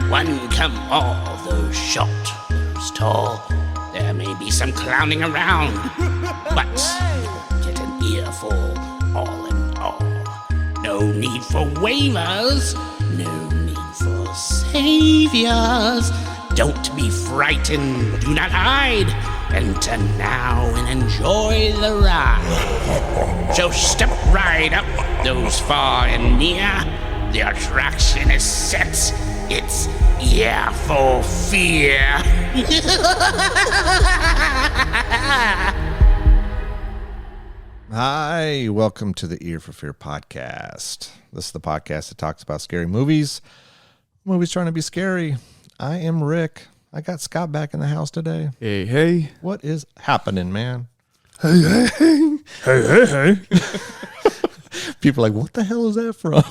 One come all, those short, those tall. There may be some clowning around, but you'll get an earful all in all. No need for waivers, no need for saviors. Don't be frightened, do not hide. Enter now and enjoy the ride. So step right up, those far and near. The attraction is set. It's Ear for Fear. Hi, welcome to the Ear for Fear podcast. This is the podcast that talks about scary movies. Movies trying to be scary. I am Rick. I got Scott back in the house today. Hey. What is happening, man? Hey. People are like, what the hell is that from?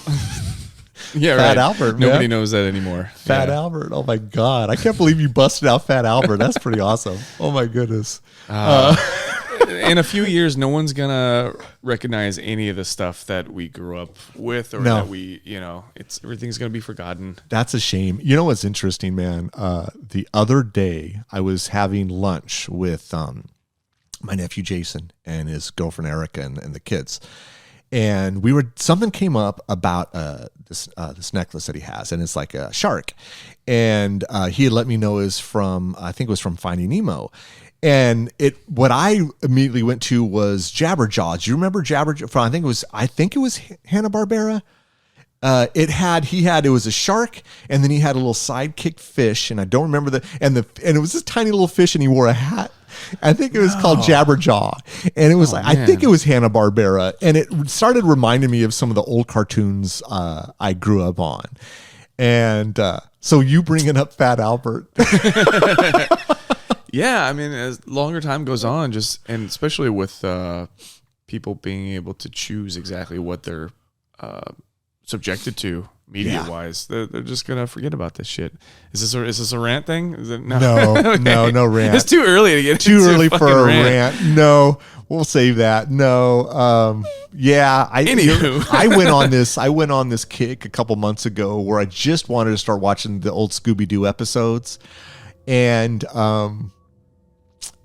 Yeah, Fat right. Albert, man. Nobody knows that anymore. Fat Albert. Oh, my God. I can't believe you busted out Fat Albert. That's pretty awesome. Oh, my goodness. In a few years, no one's going to recognize any of the stuff that we grew up with or that we, everything's going to be forgotten. That's a shame. You know what's interesting, man? The other day, I was having lunch with my nephew Jason and his girlfriend Erica and the kids. And something came up about this necklace that he has, and it's like a shark. And he had let me know is from, I think it was from Finding Nemo. And what I immediately went to was Jabberjaw. Do you remember Jabberjaw? I think it was Hanna-Barbera. It was a shark, and then he had a little sidekick fish, and I don't remember and it was this tiny little fish, and he wore a hat. I think it was called Jabberjaw, and it was I think it was Hanna-Barbera, and it started reminding me of some of the old cartoons I grew up on. And so you bringing up Fat Albert. Yeah, I mean, as longer time goes on, and especially with people being able to choose exactly what they're subjected to media-wise, they're just gonna forget about this shit. Is this a rant thing? Is it, no, okay. no rant. It's too early to get too into early for a rant. No, we'll save that. No, Anywho. I went on this kick a couple months ago where I just wanted to start watching the old Scooby-Doo episodes, and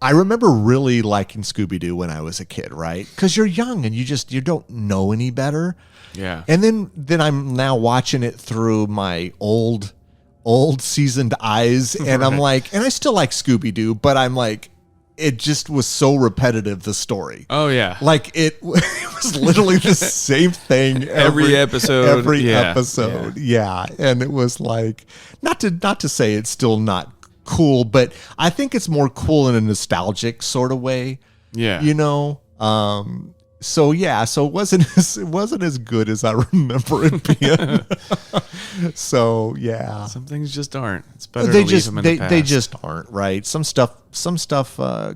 I remember really liking Scooby-Doo when I was a kid, right? Because you're young and you don't know any better. Yeah. And then I'm now watching it through my old seasoned eyes, and I'm like, and I still like Scooby-Doo, but I'm like, it just was so repetitive, the story. Oh yeah. Like it was literally the same thing every episode. Every episode. Yeah. And it was like, not to say it's still not cool, but I think it's more cool in a nostalgic sort of way. Yeah. So it wasn't as good as I remember it being. So yeah, some things just aren't. It's better to leave them in the past. They just aren't, right. Some stuff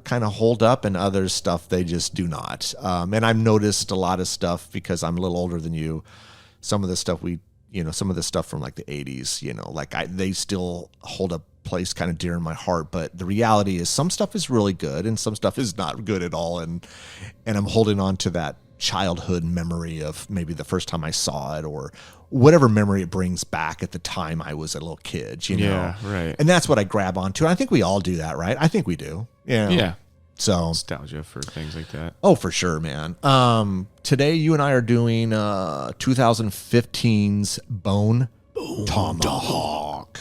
kind of hold up, and other stuff they just do not. And I've noticed a lot of stuff because I'm a little older than you. Some of the stuff some of the stuff from like the 80s, they still hold a place kind of dear in my heart. But the reality is some stuff is really good and some stuff is not good at all. And I'm holding on to that childhood memory of maybe the first time I saw it or whatever memory it brings back at the time I was a little kid, Yeah, right. And that's what I grab onto. And I think we all do that, right? I think we do. Yeah. So nostalgia for things like that. Oh, for sure, man. Today you and I are doing 2015's Bone Tomahawk.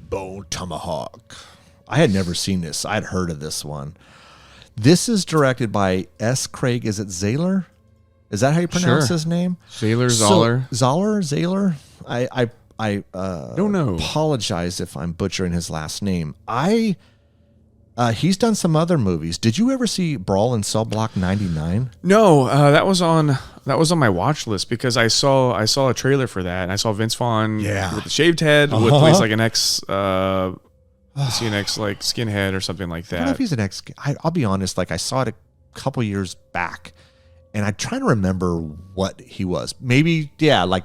Bone Tomahawk. I had never seen this. I had heard of this one. This is directed by S. Craig. Is it Zahler? Is that how you pronounce his name? Zahler. Zahler. I don't know. Apologize if I'm butchering his last name. He's done some other movies. Did you ever see Brawl in Cell Block 99? No, that was on my watch list because I saw a trailer for that, and I saw Vince Vaughn with the shaved head with at least like an ex like skinhead or something like that. I don't know if he's an ex. I'll be honest. Like I saw it a couple years back, and I'm trying to remember what he was. Maybe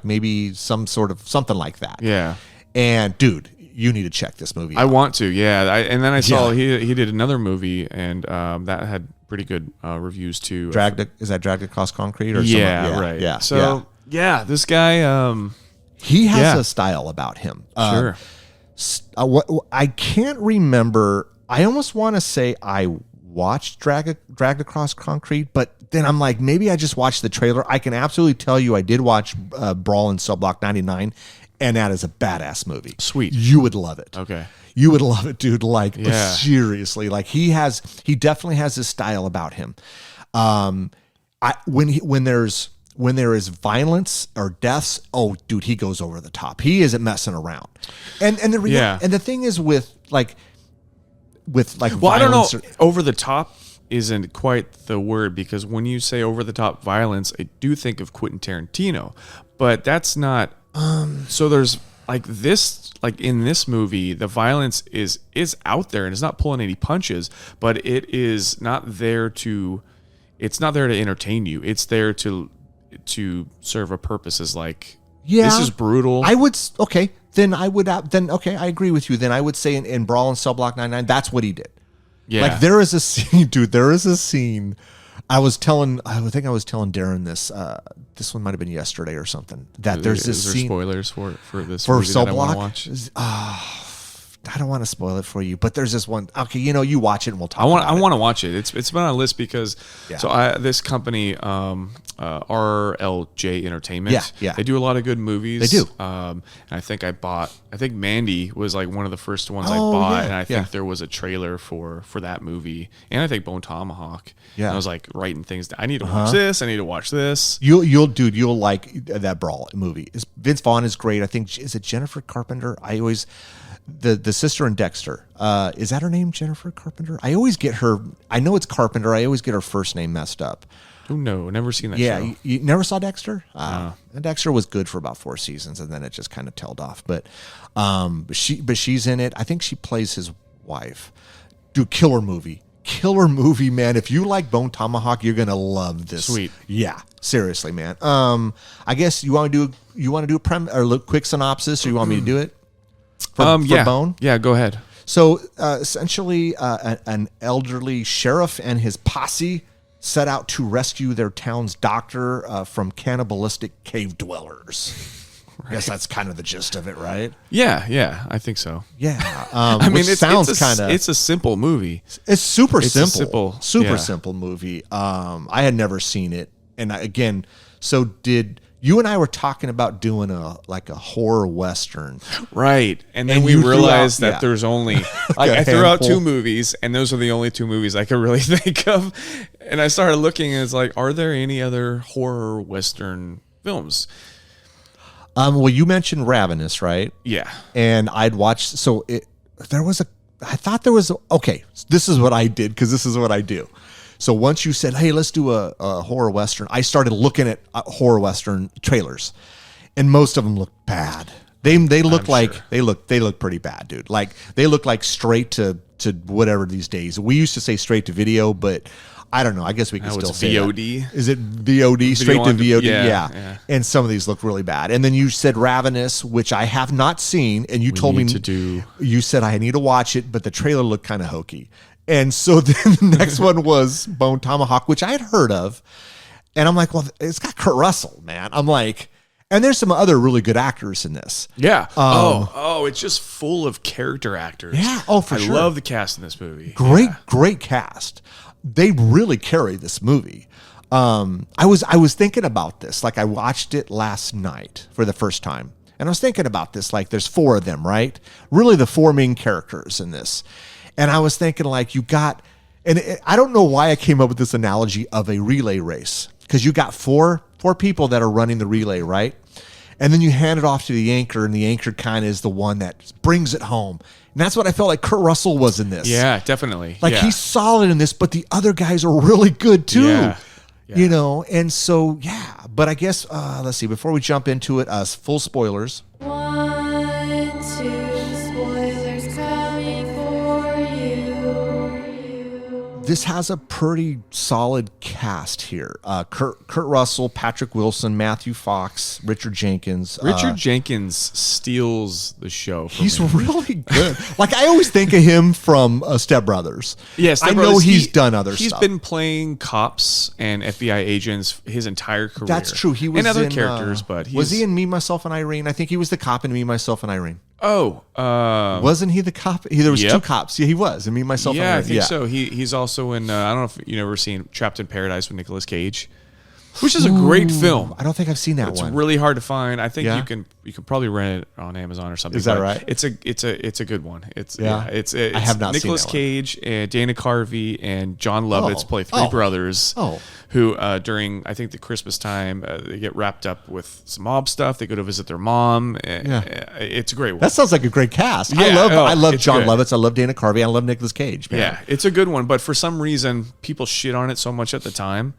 maybe some sort of something like that. Yeah. And dude, you need to check this movie out. I want to, yeah. And then I saw he did another movie, and that had pretty good reviews too. Is that Dragged Across Concrete or yeah, right. Yeah. So this guy he has a style about him. Sure. I can't remember. I almost want to say I watched Dragged Across Concrete, but then I'm like, maybe I just watched the trailer. I can absolutely tell you I did watch Brawl in Cell Block 99, and that is a badass movie. Sweet. You would love it. Okay. You would love it, dude. Like, seriously. Like, he definitely has this style about him. When there is violence or deaths, oh, dude, he goes over the top. He isn't messing around. And the thing is with well, I don't know. Over the top isn't quite the word, because when you say over the top violence, I do think of Quentin Tarantino, but that's not. So there's like this, like in this movie, the violence is out there and it's not pulling any punches, but it is not there to. It's not there to entertain you. It's there to serve a purpose. As like, this is brutal. I agree with you. Then I would say in Brawl in Cell Block 99, that's what he did. Yeah. Like, there is a scene, dude. There is a scene. I think I was telling Darren this. This one might have been yesterday or something. That there's this scene. Spoilers for this for movie Cell that Block. I want to watch. I don't want to spoil it for you, but there's this one. Okay, you watch it and we'll talk. I want to watch it. It's been on a list because this company RLJ Entertainment. Yeah. They do a lot of good movies. They do. And I think Mandy was like one of the first ones I bought, and I think there was a trailer for that movie, and I think Bone Tomahawk. Yeah. And I was like writing things down. I need to watch this. I need to watch this. You'll like that Brawl movie. Vince Vaughn is great. I think, is it Jennifer Carpenter? I always. The sister in Dexter, is that her name, Jennifer Carpenter? I always get her. I know it's Carpenter. I always get her first name messed up. Oh no, never seen that show. Yeah, you never saw Dexter? And Dexter was good for about 4 seasons, and then it just kind of tailed off. But she's in it. I think she plays his wife. Dude, killer movie, man. If you like Bone Tomahawk, you're gonna love this. Sweet. Yeah, seriously, man. I guess you want to do a quick synopsis, or you want me to do it? For Bone? Yeah, go ahead. So essentially, an elderly sheriff and his posse set out to rescue their town's doctor from cannibalistic cave dwellers. Right. I guess that's kind of the gist of it, right? Yeah, I think so. Yeah. I mean, it's a simple movie. It's super simple. Super simple movie. I had never seen it. And so did... You and I were talking about doing a horror western, right? And then we realized that there's only I threw out 2 movies, and those are the only 2 movies I could really think of. And I started looking, and it's like, are there any other horror western films? Well, you mentioned Ravenous, right? Yeah, and I'd watched. So I thought there was. Okay, this is what I did, because this is what I do. So once you said, "Hey, let's do a horror western," I started looking at horror western trailers, and most of them look bad. They look they look pretty bad, dude. Like, they look like straight to whatever these days. We used to say straight to video, but I don't know. I guess we can still say VOD. That. Is it VOD? Straight to VOD? Yeah. And some of these look really bad. And then you said Ravenous, which I have not seen, and you told me to do. You said I need to watch it, but the trailer looked kind of hokey. And so then the next one was Bone Tomahawk, which I had heard of. And I'm like, well, it's got Kurt Russell, man. I'm like, and there's some other really good actors in this. Yeah. It's just full of character actors. Yeah. Oh, for sure. I love the cast in this movie. Great cast. They really carry this movie. I was thinking about this. Like, I watched it last night for the first time. And I was thinking about this. Like, there's 4 of them, right? Really the 4 main characters in this. And I was thinking, like, I don't know why I came up with this analogy of a relay race, because you got four people that are running the relay, right? And then you hand it off to the anchor, and the anchor kind of is the one that brings it home. And that's what I felt like Kurt Russell was in this. Yeah, definitely. Like, he's solid in this, but the other guys are really good too. Yeah. You know, and so, yeah. But I guess, let's see, before we jump into it, full spoilers. 1, 2, spoilers coming for you. this has a pretty solid cast here. Kurt Russell, Patrick Wilson, Matthew Fox, Richard Jenkins. Richard Jenkins steals the show. He's really good. Like, I always think of him from Step Brothers. Yes, I know he's done other stuff. He's been playing cops and FBI agents his entire career. That's true. He was and other in, characters, but was he in Me, Myself, and Irene? I think he was the cop in Me, Myself, and Irene. Wasn't he the cop? There was two cops. Yeah, he was. And Me, Myself, and Irene. Yeah, I think so. He's also in. I don't know if you've ever seen Trapped in Paradise with Nicolas Cage, which is a great film. I don't think I've seen that one. It's really hard to find. I think you can probably rent it on Amazon or something. Is that right? It's a good one. It's I have not seen Nicolas that one. Cage and Dana Carvey and John Lovitz play three brothers. Who during I think the Christmas time they get wrapped up with some mob stuff. They go to visit their mom. It's a great one. That sounds like a great cast. Yeah, I love John good. Lovitz. I love Dana Carvey. I love Nicolas Cage. Man. Yeah, it's a good one. But for some reason, people shit on it so much at the time,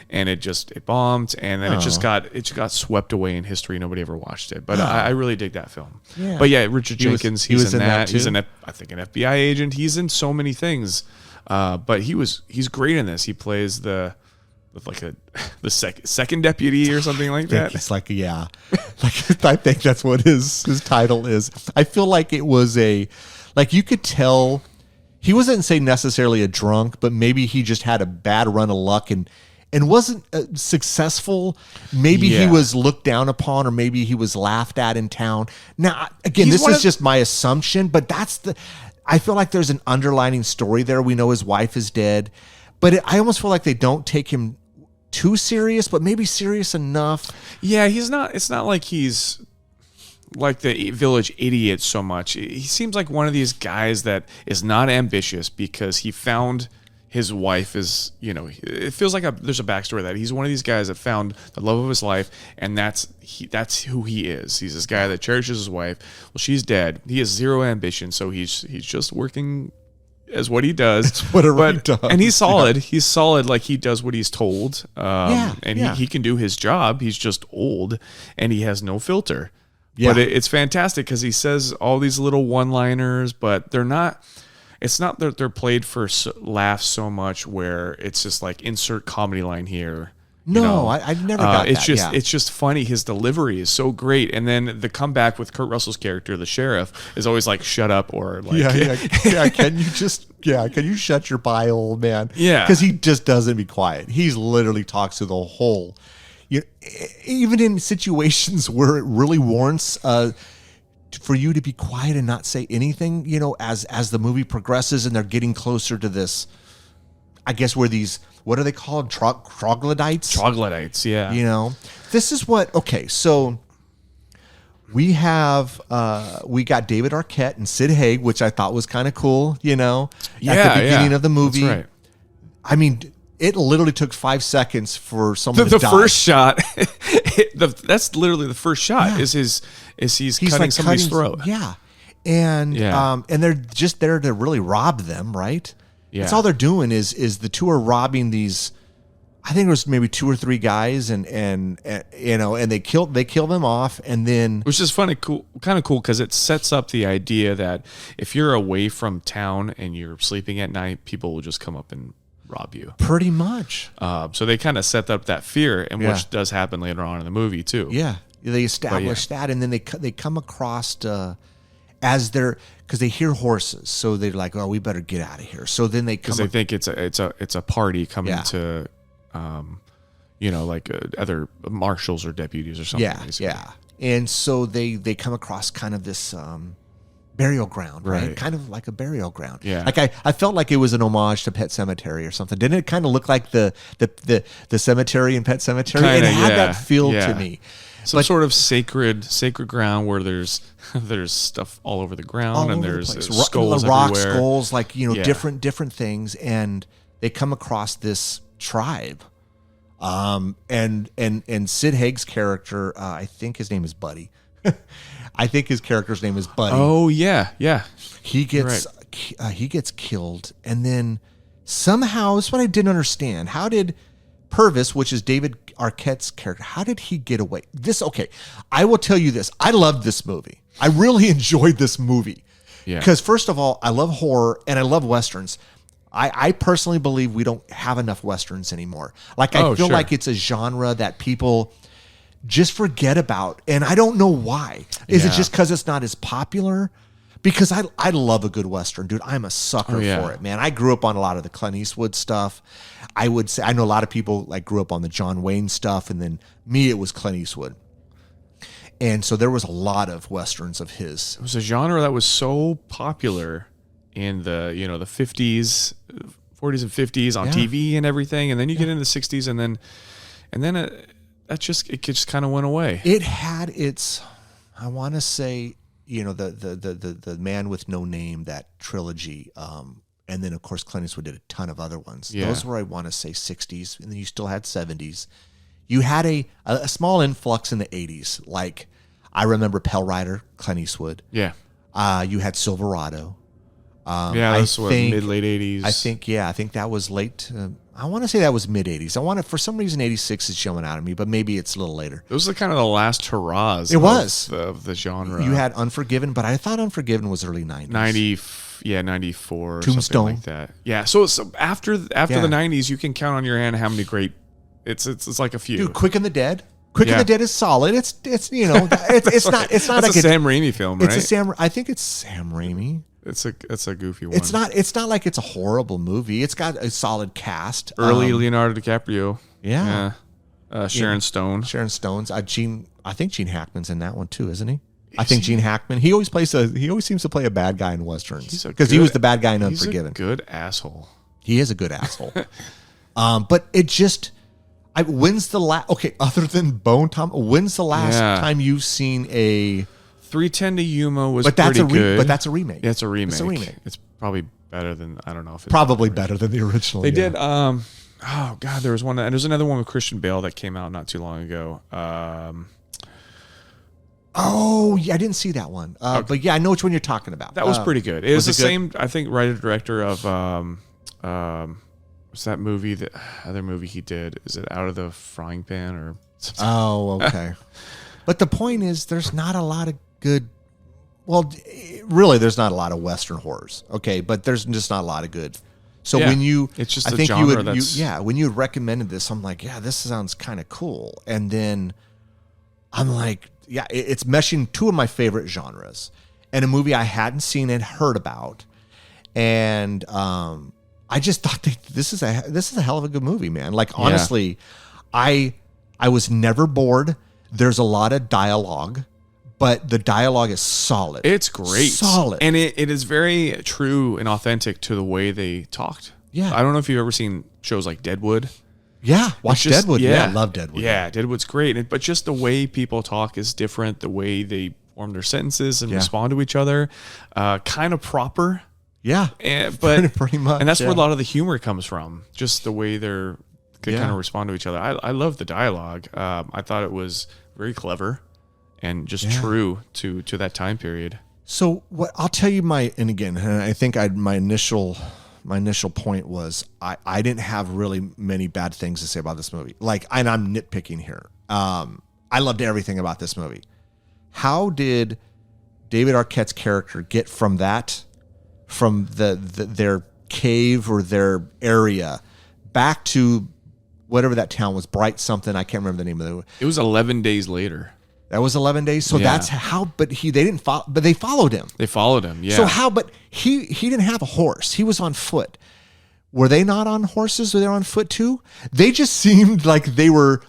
and it bombed, and then it just got swept away in history. Nobody ever watched it. But I really dig that film. Yeah. But yeah, Richard Jenkins. He's in that. He's I think an FBI agent. He's in so many things. But he's great in this. He plays the second deputy or something like that. It's like I think that's what his title is. I feel like it was you could tell he wasn't say necessarily a drunk, but maybe he just had a bad run of luck and wasn't successful. Maybe he was looked down upon, or maybe he was laughed at in town. Now, again, this is just my assumption, but I feel like there's an underlining story there. We know his wife is dead, but I almost feel like they don't take him too serious, but maybe serious enough. Yeah, he's not. It's not like he's like the village idiot so much. He seems like one of these guys that is not ambitious because he found his wife is, it feels like there's a backstory that he's one of these guys that found the love of his life, and that's who he is. He's this guy that cherishes his wife. Well, she's dead. He has zero ambition, so he's just working as what he does. Whatever he does. And he's solid. Yeah. He's solid, like he does what he's told. He can do his job. He's just old, and he has no filter. Yeah. But it's fantastic because he says all these little one-liners, but they're not. It's not that they're played for laughs so much where it's just like insert comedy line here. No, I've never got that. It's just funny. His delivery is so great, and then the comeback with Kurt Russell's character, the sheriff, is always like "shut up" or like Can you shut your pie, old man? Yeah, because he just doesn't be quiet. He's literally talks to the whole. Even in situations where it really warrants for you to be quiet and not say anything, as the movie progresses and they're getting closer to this, I guess where these. What are they called? Troglodytes? Troglodytes, yeah. This is so we have, we got David Arquette and Sid Haig, which I thought was kind of cool, at the beginning of the movie. That's right. I mean, it literally took 5 seconds for someone to die. The first shot, that's literally the first shot, is he's cutting somebody's throat. Yeah. And they're just there to really rob them, right? Yeah. That's all they're doing is the two are robbing these. I think it was maybe 2 or 3 guys, and they kill them off, and then which is kind of cool because it sets up the idea that if you're away from town and you're sleeping at night, people will just come up and rob you. Pretty much. So they kind of set up that fear, and which does happen later on in the movie too. Yeah, they establish that, and then they come across. As they're, because they hear horses, so they're like, "Oh, we better get out of here." So then they come, because they think it's a party coming to, like other marshals or deputies or something. Yeah, basically. Yeah. And so they come across kind of this burial ground, right? Kind of like a burial ground. Yeah. Like I felt like it was an homage to Pet Sematary or something. Didn't it kind of look like the cemetery in Pet Sematary? Kinda, it had that feel to me. Some sort of sacred ground where there's stuff all over the ground, and there's skulls rocks, everywhere. Skulls, like different things, and they come across this tribe, and Sid Haig's character, I think his name is Buddy. I think his character's name is Buddy. Oh yeah. He gets killed, and then somehow, this is what I didn't understand. How did Purvis, which is David Arquette's character, how did he get away? I will tell you this. I loved this movie. I really enjoyed this movie. Yeah. Because first of all, I love horror and I love Westerns. I personally believe we don't have enough Westerns anymore. Like, I Oh, feel sure. like it's a genre that people just forget about. And I don't know why. Is it Yeah. just because it's not as popular? Because I love a good Western, dude. I'm a sucker Oh, yeah. for it, man. I grew up on a lot of the Clint Eastwood stuff. I would say, I know a lot of people like grew up on the John Wayne stuff. And then me, it was Clint Eastwood. And so there was a lot of Westerns of his. It was a genre that was so popular in the, the 50s, 40s and 50s on Yeah. TV and everything. And then you get into the 60s and then it just kind of went away. It had its, I want to say, the Man with No Name, that trilogy. And then, of course, Clint Eastwood did a ton of other ones. Yeah. Those were, I want to say, 60s. And then you still had 70s. You had a small influx in the 80s. Like, I remember Pell Rider, Clint Eastwood. Yeah. You had Silverado. Yeah, that's what, mid-late 80s. I think that was late. I want to say that was mid-80s. For some reason, 86 is jumping out at me, but maybe it's a little later. Those are kind of the last hurrahs It was. of the genre. You had Unforgiven, but I thought Unforgiven was early 90s. 94 or Tombstone. something like that. Yeah, so after the Yeah. 90s, you can count on your hand how many great, it's like a few. Dude, Quick and the Dead. Quick and Yeah. the Dead is solid. It's it's not That's like a Sam Raimi film, right? I think it's Sam Raimi. It's a goofy one. It's not like it's a horrible movie. It's got a solid cast. Early Leonardo DiCaprio. Yeah. Sharon Stone. Sharon Stone's. I think Gene Hackman's in that one too, isn't he? I think Gene Hackman. He always seems to play a bad guy in westerns because he was the bad guy in Unforgiven. He's a good asshole. He is a good asshole. But it just, when's the last? Okay, other than Bone Tomahawk, when's the last time you've seen a? 310 to Yuma was But that's pretty good. But that's a remake. Yeah, it's a remake. It's a remake. It's probably better than, I don't know if it's Probably better than the original. They yeah. did. Oh God, there was one. And there's another one with Christian Bale that came out not too long ago. Oh yeah, I didn't see that one. But yeah, I know which one you're talking about. That was pretty good. It was the it good? same, I think, writer director of what's that movie? The other movie he did, is it Out of the Frying Pan or something? Oh, okay. But the point is, there's not a lot of good. Well, really, there's not a lot of Western horrors. Okay, but there's just not a lot of good. So Yeah, when you, it's just I a think genre you would, that's- when you had recommended this, I'm like, yeah, this sounds kind of cool. And then I'm like, yeah, it's meshing two of my favorite genres and a movie I hadn't seen and heard about. And I just thought this is a hell of a good movie, man. Like, honestly, I was never bored. There's a lot of dialogue, but the dialogue is solid. It's great. Solid. And it is very true and authentic to the way they talked. Yeah. I don't know if you've ever seen shows like Deadwood. Yeah, watch It's just- Deadwood. Yeah, I love Deadwood. Yeah, Deadwood's great. But just the way people talk is different. The way they form their sentences and respond to each other, kind of proper. Yeah, But pretty much. and that's where a yeah. lot of the humor comes from. Just the way they kind of respond to each other. I love the dialogue. I thought it was very clever and just true to that time period. So what I'll tell you and I think my initial point was I didn't have really many bad things to say about this movie. Like, and I'm nitpicking here. I loved everything about this movie. How did David Arquette's character get from their cave or their area back to whatever that town was, Bright something, I can't remember the name of it. It was 11 days later. That was 11 days. So Yeah. that's how, but they didn't follow, but they followed him. They followed him. Yeah. So how, but he didn't have a horse. He was on foot. Were they not on horses? Were they on foot too? They just seemed like they were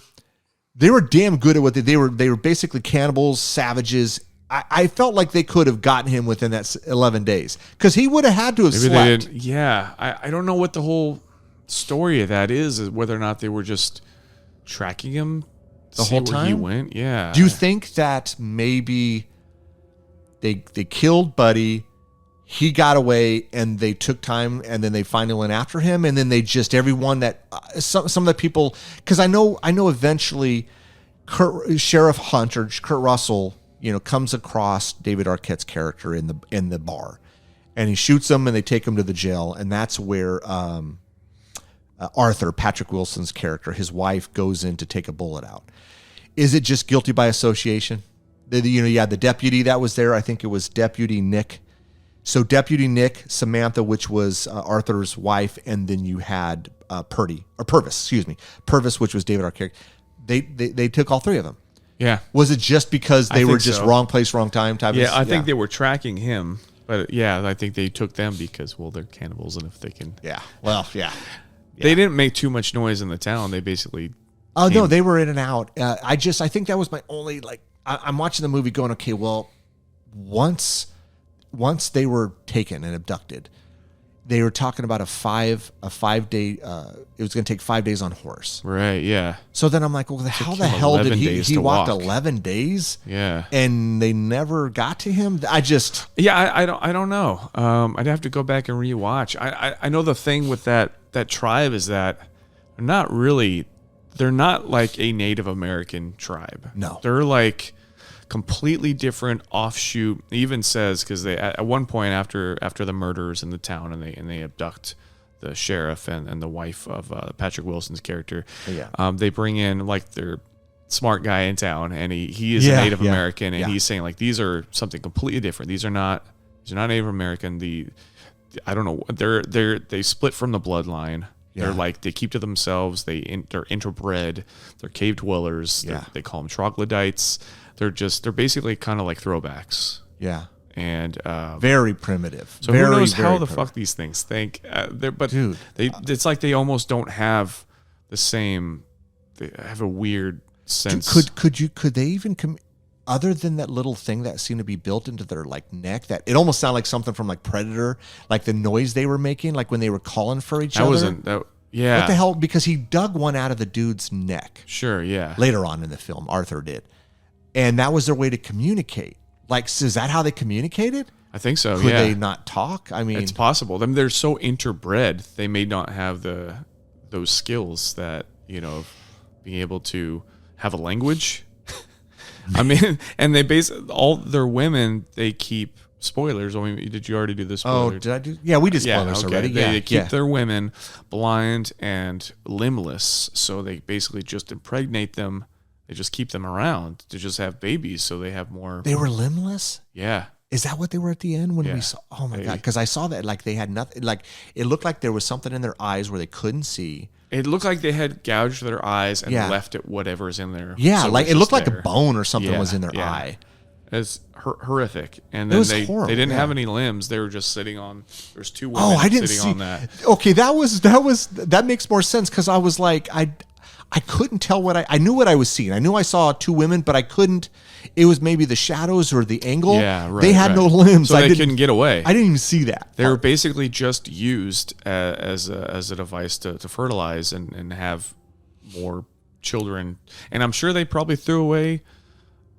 damn good at what they were basically cannibals, savages. I felt like they could have gotten him within that 11 days because he would have had to have Maybe slept. they didn't. Yeah. I don't know what the whole story of that is whether or not they were just tracking him The see whole where he time? went. Yeah. Do you think that maybe they killed Buddy, he got away, and they took time, and then they finally went after him, and then they just everyone that some of the people, because I know eventually Sheriff Hunt or Kurt Russell, comes across David Arquette's character in the bar, and he shoots him, and they take him to the jail, and that's where Arthur, Patrick Wilson's character, his wife, goes in to take a bullet out. Is it just guilty by association? You had the deputy that was there. I think it was Deputy Nick So Deputy Nick, Samantha, which was Arthur's wife, and then you had Purvis, Purvis, which was David Arquette. They took all three of them. Yeah. Was it just because they were just so. Wrong place, wrong time type? Yeah, I think they were tracking him, but I think they took them because they're cannibals, and if they can, They didn't make too much noise in the town. They basically. Oh no, they were in and out. I think that was my only I'm watching the movie going, okay, well, once they were taken and abducted, they were talking about a 5 day. It was going to take 5 days on horse. Right. Yeah. So then I'm like, well, how the hell did he walked walk. 11 days? Yeah. And they never got to him. I don't know. I'd have to go back and rewatch. I know the thing with that tribe is that they're not like a Native American tribe. No. They're like completely different offshoot. It even says, because they at one point after the murders in the town and they abduct the sheriff and the wife of Patrick Wilson's character. Yeah. They bring in like their smart guy in town, and he is a Native American, and he's saying like these are something completely different. These are not Native American. I don't know. They split from the bloodline. They're like, they keep to themselves. They're interbred. They're cave dwellers. They call them troglodytes. They're basically kind of like throwbacks. Yeah. And very primitive. So who knows how the fuck these things think? Dude, it's like they almost don't have the same. They have a weird sense. Could they even other than that little thing that seemed to be built into their like neck, that it almost sounded like something from like Predator, like the noise they were making, like when they were calling for each other. Yeah. What the hell? Because he dug one out of the dude's neck. Sure. Yeah. Later on in the film, Arthur did, and that was their way to communicate. Like, so is that how they communicated? I think so. Could they not talk? I mean, it's possible. I mean, they're so interbred. They may not have those skills that, of being able to have a language. I mean, and they all their women, they keep spoilers. I mean, did you already do this? Oh, did I do? Yeah, we did spoilers already. They keep their women blind and limbless, so they basically just impregnate them. They just keep them around to just have babies, so they have more. They were limbless? Yeah. Is that what they were at the end when we saw? Oh my God. Because I saw that like they had nothing, like it looked like there was something in their eyes where they couldn't see. It looked like they had gouged their eyes and left it whatever's in there. Yeah, so like it looked like a bone or something was in their eye. It's horrific. And then they didn't have any limbs. They were just sitting on. There's two women sitting on that. Okay, that makes more sense because I was like I couldn't tell what I knew what I was seeing. I knew I saw two women, but I couldn't. It was maybe the shadows or the angle. Yeah, right. They had no limbs. So they couldn't get away. I didn't even see that. They were basically just used as a device to fertilize and have more children. And I'm sure they probably threw away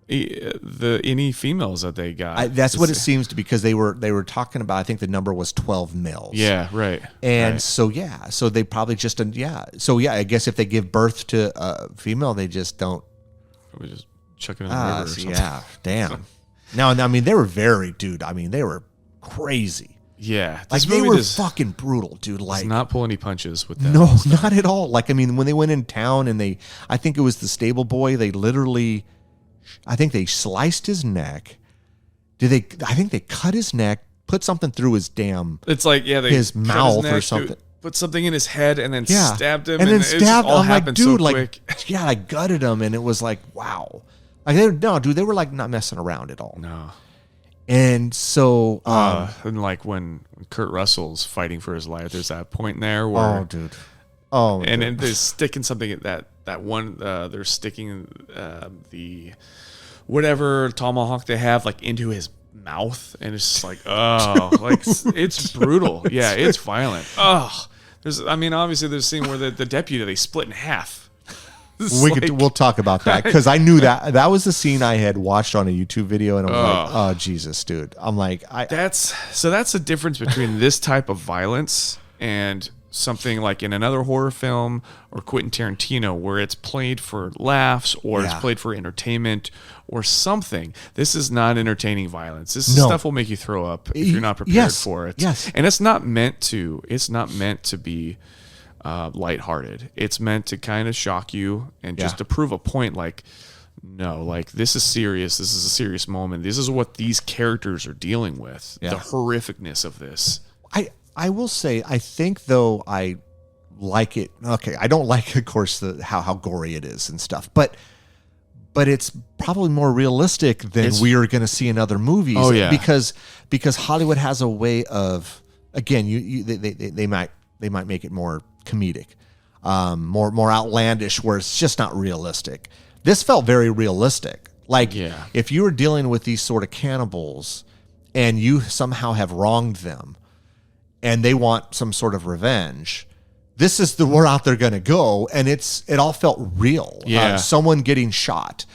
any females that they got. That's what it seems to be, because they were talking about, I think the number was 12 males. Yeah, right. And so they probably just I guess if they give birth to a female, they just don't. Probably just chuck it in the river or something. Yeah, damn. Now, I mean, they were they were crazy. Yeah, like they were fucking brutal, dude. Like, does not pull any punches with that. No, not at all. Like, I mean, when they went in town and I think it was the stable boy. They literally, I think they sliced his neck. I think they cut his neck, put something through his damn. It's like his mouth or something. Put something in his head and then stabbed him. And then stabbed. All I'm like, dude, so quick. I gutted him, and it was like, wow. Like they were like not messing around at all. No. And so, and like when Kurt Russell's fighting for his life, there's that point there where, and they're sticking something at that one. They're sticking the whatever tomahawk they have like into his mouth, and it's just like, like it's brutal. Yeah, it's violent. Obviously there's a scene where the deputy, they split in half. We'll talk about that, because I knew that was the scene I had watched on a YouTube video, and I'm like, oh Jesus, dude. I'm like, that's the difference between this type of violence and something like in another horror film or Quentin Tarantino, where it's played for laughs or it's played for entertainment or something. This is not entertaining violence. This stuff will make you throw up if you're not prepared for it. Yes. And it's not meant to be lighthearted. It's meant to kind of shock you and just to prove a point, like no, like this is serious. This is a serious moment. This is what these characters are dealing with. Yeah. The horrificness of this. I will say, I think though I like it. Okay, I don't like, of course, how gory it is and stuff, but it's probably more realistic than we are going to see in other movies. Oh yeah, because Hollywood has a way of, again, they might make it more comedic, more outlandish, where it's just not realistic. This felt very realistic. Like if you were dealing with these sort of cannibals and you somehow have wronged them and they want some sort of revenge, this is the we're out there going to go, and it all felt real. Yeah, someone getting shot.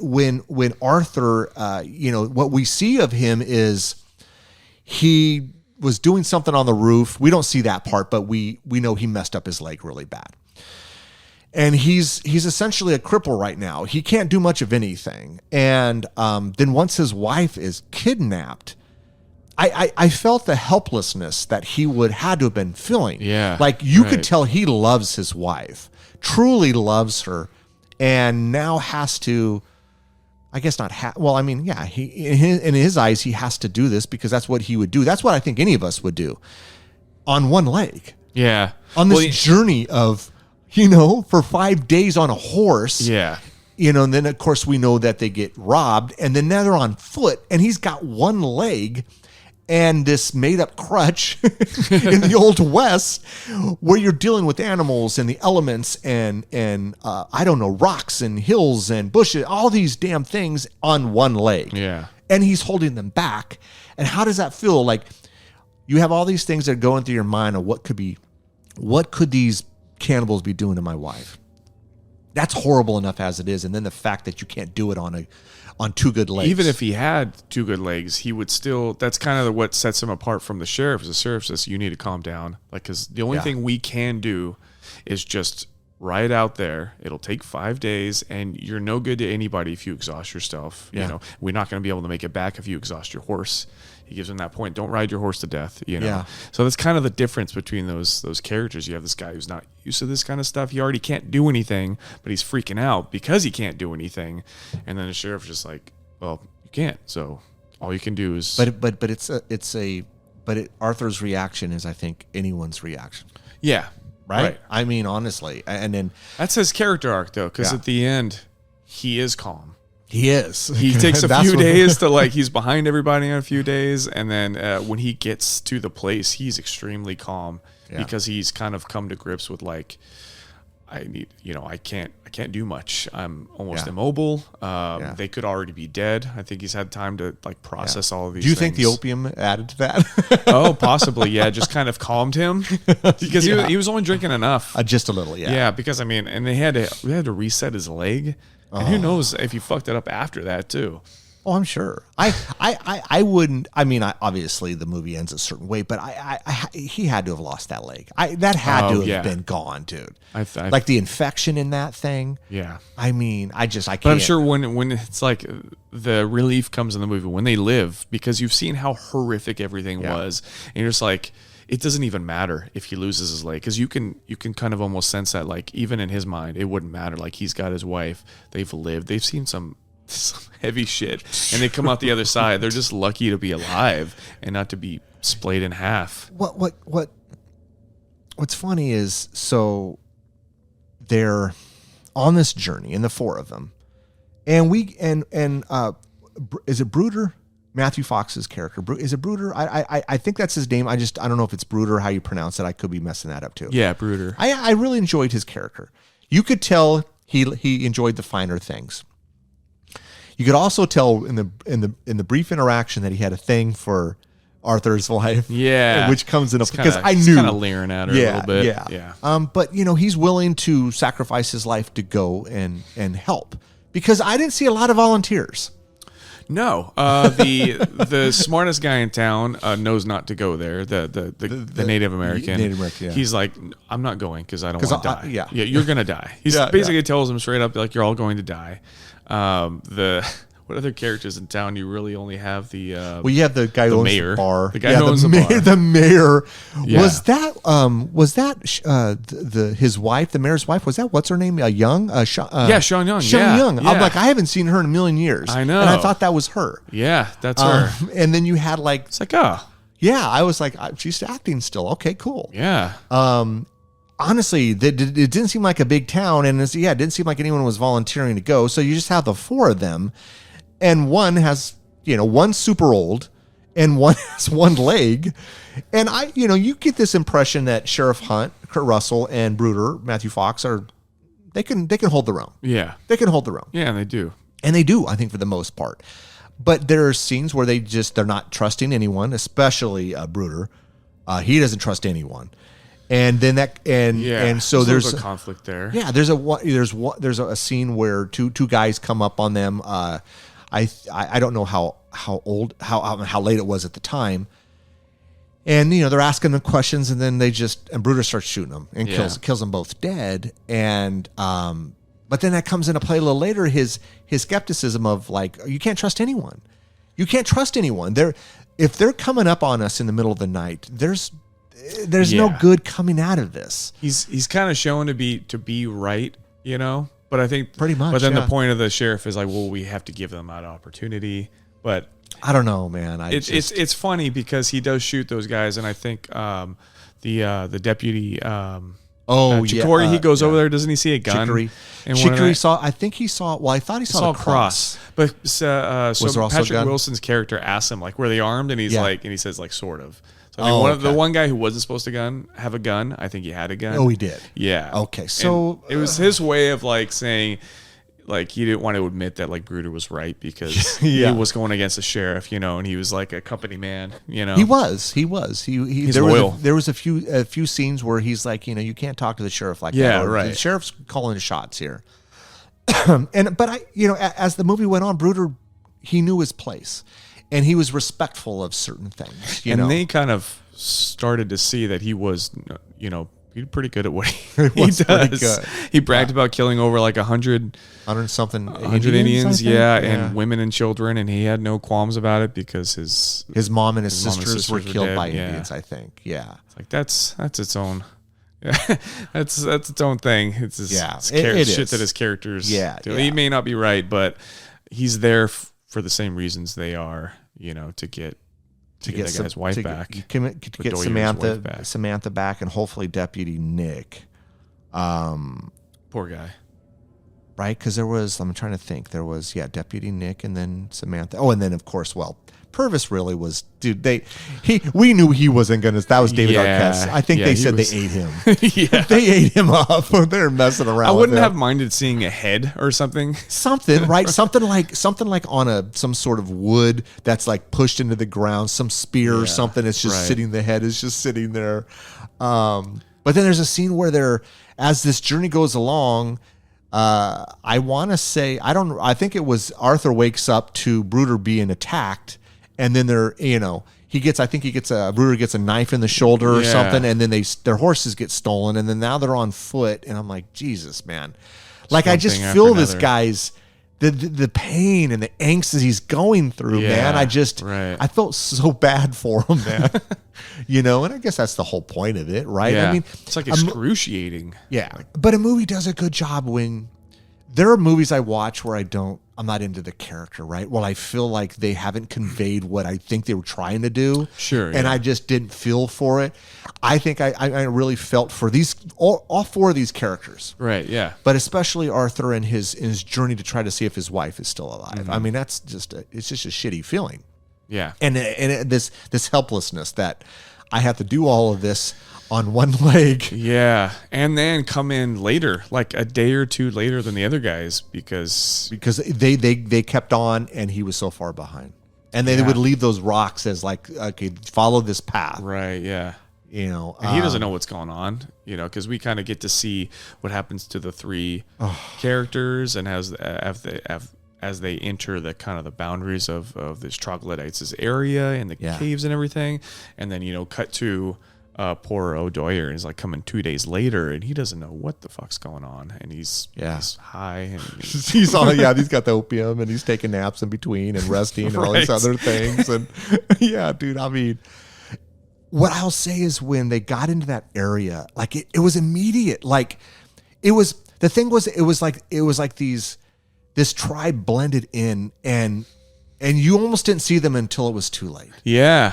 When Arthur, what we see of him is he was doing something on the roof. We don't see that part, but we know he messed up his leg really bad, and he's essentially a cripple right now. He can't do much of anything. And then once his wife is kidnapped, I felt the helplessness that he had to have been feeling. Yeah. Like you could tell he loves his wife, truly loves her, and now has to, I guess not, he in his eyes, he has to do this because that's what he would do. That's what I think any of us would do on one leg. Yeah. On this journey of, for 5 days on a horse. Yeah. And then of course we know that they get robbed, and then now they're on foot, and he's got one leg and this made-up crutch in the Old West, where you're dealing with animals and the elements and I don't know, rocks and hills and bushes, all these damn things on one leg. Yeah. And he's holding them back. And how does that feel? Like you have all these things that are going through your mind of what could these cannibals be doing to my wife? That's horrible enough as it is. And then the fact that you can't do it on two good legs. Even if he had two good legs, he would still, that's kind of what sets him apart from the sheriff. The sheriff says, you need to calm down. Like, because the only thing we can do is just ride out there. It'll take 5 days, and you're no good to anybody if you exhaust yourself. Yeah. We're not going to be able to make it back if you exhaust your horse. He gives him that point. Don't ride your horse to death. Yeah. So that's kind of the difference between those characters. You have this guy who's not used to this kind of stuff. He already can't do anything, but he's freaking out because he can't do anything. And then the sheriff's just like, well, you can't. So all you can do is. But Arthur's reaction is, I think, anyone's reaction. Yeah. Right? I mean, honestly. And then that's his character arc, though, because at the end, he is calm. He is. He takes a few days to, he's behind everybody in a few days. And then when he gets to the place, he's extremely calm because he's kind of come to grips with, I can't do much. I'm almost immobile. They could already be dead. I think he's had time to process all of these things. Do you think the opium added to that? Oh, possibly. Yeah. Just kind of calmed him because he was only drinking enough. Just a little. Yeah. Yeah. Because and we had to reset his leg. And who knows if he fucked it up after that too. Oh, I'm sure. I wouldn't. I mean, obviously the movie ends a certain way, but he had to have lost that leg. That had to have been gone, dude. Like the infection in that thing. Yeah. I mean, I can't. But I'm sure when it's like the relief comes in the movie when they live, because you've seen how horrific everything was, and you're just like, it doesn't even matter if he loses his leg, because you can kind of almost sense that, like, even in his mind, it wouldn't matter. Like, he's got his wife, they've lived, they've seen some heavy shit, and they come out the other side. They're just lucky to be alive and not to be splayed in half. What's funny is, so they're on this journey, and the four of them, and is it Bruder? Matthew Fox's character. Is it Bruder? I think that's his name. I don't know if it's Bruder or how you pronounce it. I could be messing that up too. Yeah, Bruder. I really enjoyed his character. You could tell he enjoyed the finer things. You could also tell in the brief interaction that he had a thing for Arthur's wife. Yeah, which comes in because kinda, I knew kind of leering at her a little bit. Yeah. But he's willing to sacrifice his life to go and help, because I didn't see a lot of volunteers. No, the smartest guy in town knows not to go there. The Native American. Native American. Yeah. He's like, I'm not going because I don't want to die. Yeah, you're gonna die. He basically tells him straight up, like, you're all going to die. what other characters in town? You really only have the Well, you have the guy who owns mayor. the bar. The guy who owns the bar. The mayor. Yeah. Was that his wife, the mayor's wife? Was that what's her name? Young? Sean Young. Sean Young. Yeah. I'm like, I haven't seen her in a million years. I know. And I thought that was her. Yeah, that's her. And then you had like, It's like, oh, yeah, I was like, she's acting still. Okay, cool. yeah. Honestly, it didn't seem like a big town, and it didn't seem like anyone was volunteering to go. So you just have the four of them, and one has, one's super old, and one has one leg, and you get this impression that Sheriff Hunt, Kurt Russell, and Bruder Matthew Fox they can hold their own. Yeah. They can hold their own. Yeah, and they do. And they do, I think, for the most part. But there are scenes where they're not trusting anyone, especially Bruder. He doesn't trust anyone. And then and so there's a conflict there. Yeah, there's a scene where two guys come up on them. I don't know how late it was at the time. And they're asking them questions, and then and Bruder starts shooting them and kills them both dead. And but then that comes into play a little later. His skepticism of like, you can't trust anyone. You can't trust anyone. If they're coming up on us in the middle of the night, there's no good coming out of this. He's kind of shown to be right, But I think pretty much. But then the point of the sheriff is like, well, we have to give them that opportunity. But I don't know, man. It's funny because he does shoot those guys, and I think the deputy. Chicory, he goes over there. Doesn't he see a gun? Chicory saw. I think he saw. Well, I thought he saw a cross. But Was there also Patrick a gun? Wilson's character asks him like, "Were they armed?" And he's like, and he says like, "Sort of." So I think the one guy who wasn't supposed to have a gun, I think he had a gun. Oh, he did. Yeah. Okay, so and it was his way of like saying, like he didn't want to admit that like Bruder was right because he was going against the sheriff, and he was like a company man, He was. He's there loyal. There was a few scenes where he's like, you can't talk to the sheriff like that. Yeah, right. The sheriff's calling the shots here. But as the movie went on, Bruder, he knew his place, and he was respectful of certain things. They kind of started to see that he was, he's pretty good at what he does. Pretty good. He bragged about killing over like 100 something Indians, and women and children, and he had no qualms about it because his mom and his sisters were killed by Indians. I think, It's like that's its own. Yeah, that's its own thing. It's his shit that his characters do. He may not be right, but he's there for the same reasons they are. To get the guy's wife back, to get Samantha back, and hopefully Deputy Nick. Poor guy. Right, because I'm trying to think. There was Deputy Nick, and then Samantha. Oh, and then of course, Purvis really was, dude. We knew he wasn't gonna. That was David Arquette. I think they said they ate him. They ate him up. They're messing around. I wouldn't with have minded seeing a head or something. Something, right? something like on some sort of wood that's like pushed into the ground. Some spear or something. It's just sitting. The head is just sitting there. But then there's a scene where as this journey goes along. I want to say I think it was Arthur wakes up to Bruder being attacked, and then Bruder gets a knife in the shoulder or something, and then their horses get stolen, and then now they're on foot, and I'm like, Jesus, man, like I just feel this guy's the pain and the angst that he's going through, man. I felt so bad for him, man. And I guess that's the whole point of it, right? Yeah. I mean, it's like excruciating. But a movie does a good job when there are movies I watch where I'm not into the character, right? Well, I feel like they haven't conveyed what I think they were trying to do. Sure. And I just didn't feel for it. I think I really felt for all four of these characters. Right, yeah. But especially Arthur and his journey to try to see if his wife is still alive. Mm-hmm. I mean, it's just a shitty feeling. Yeah. And this helplessness that I have to do all of this on one leg. Yeah. And then come in later, like a day or two later than the other guys because they kept on and he was so far behind. And they would leave those rocks as like, okay, follow this path. Right, yeah. And he doesn't know what's going on, because we kind of get to see what happens to the three characters and as they enter the kind of the boundaries of this troglodytes area and the caves and everything. And then, cut to poor O'Dwyer, and he's like coming 2 days later, and he doesn't know what the fuck's going on, and he's high, and he's got the opium, and he's taking naps in between and resting and all these other things, and yeah, dude. I mean, what I'll say is when they got into that area, like it was immediate. Like it was like this tribe blended in, and you almost didn't see them until it was too late. Yeah,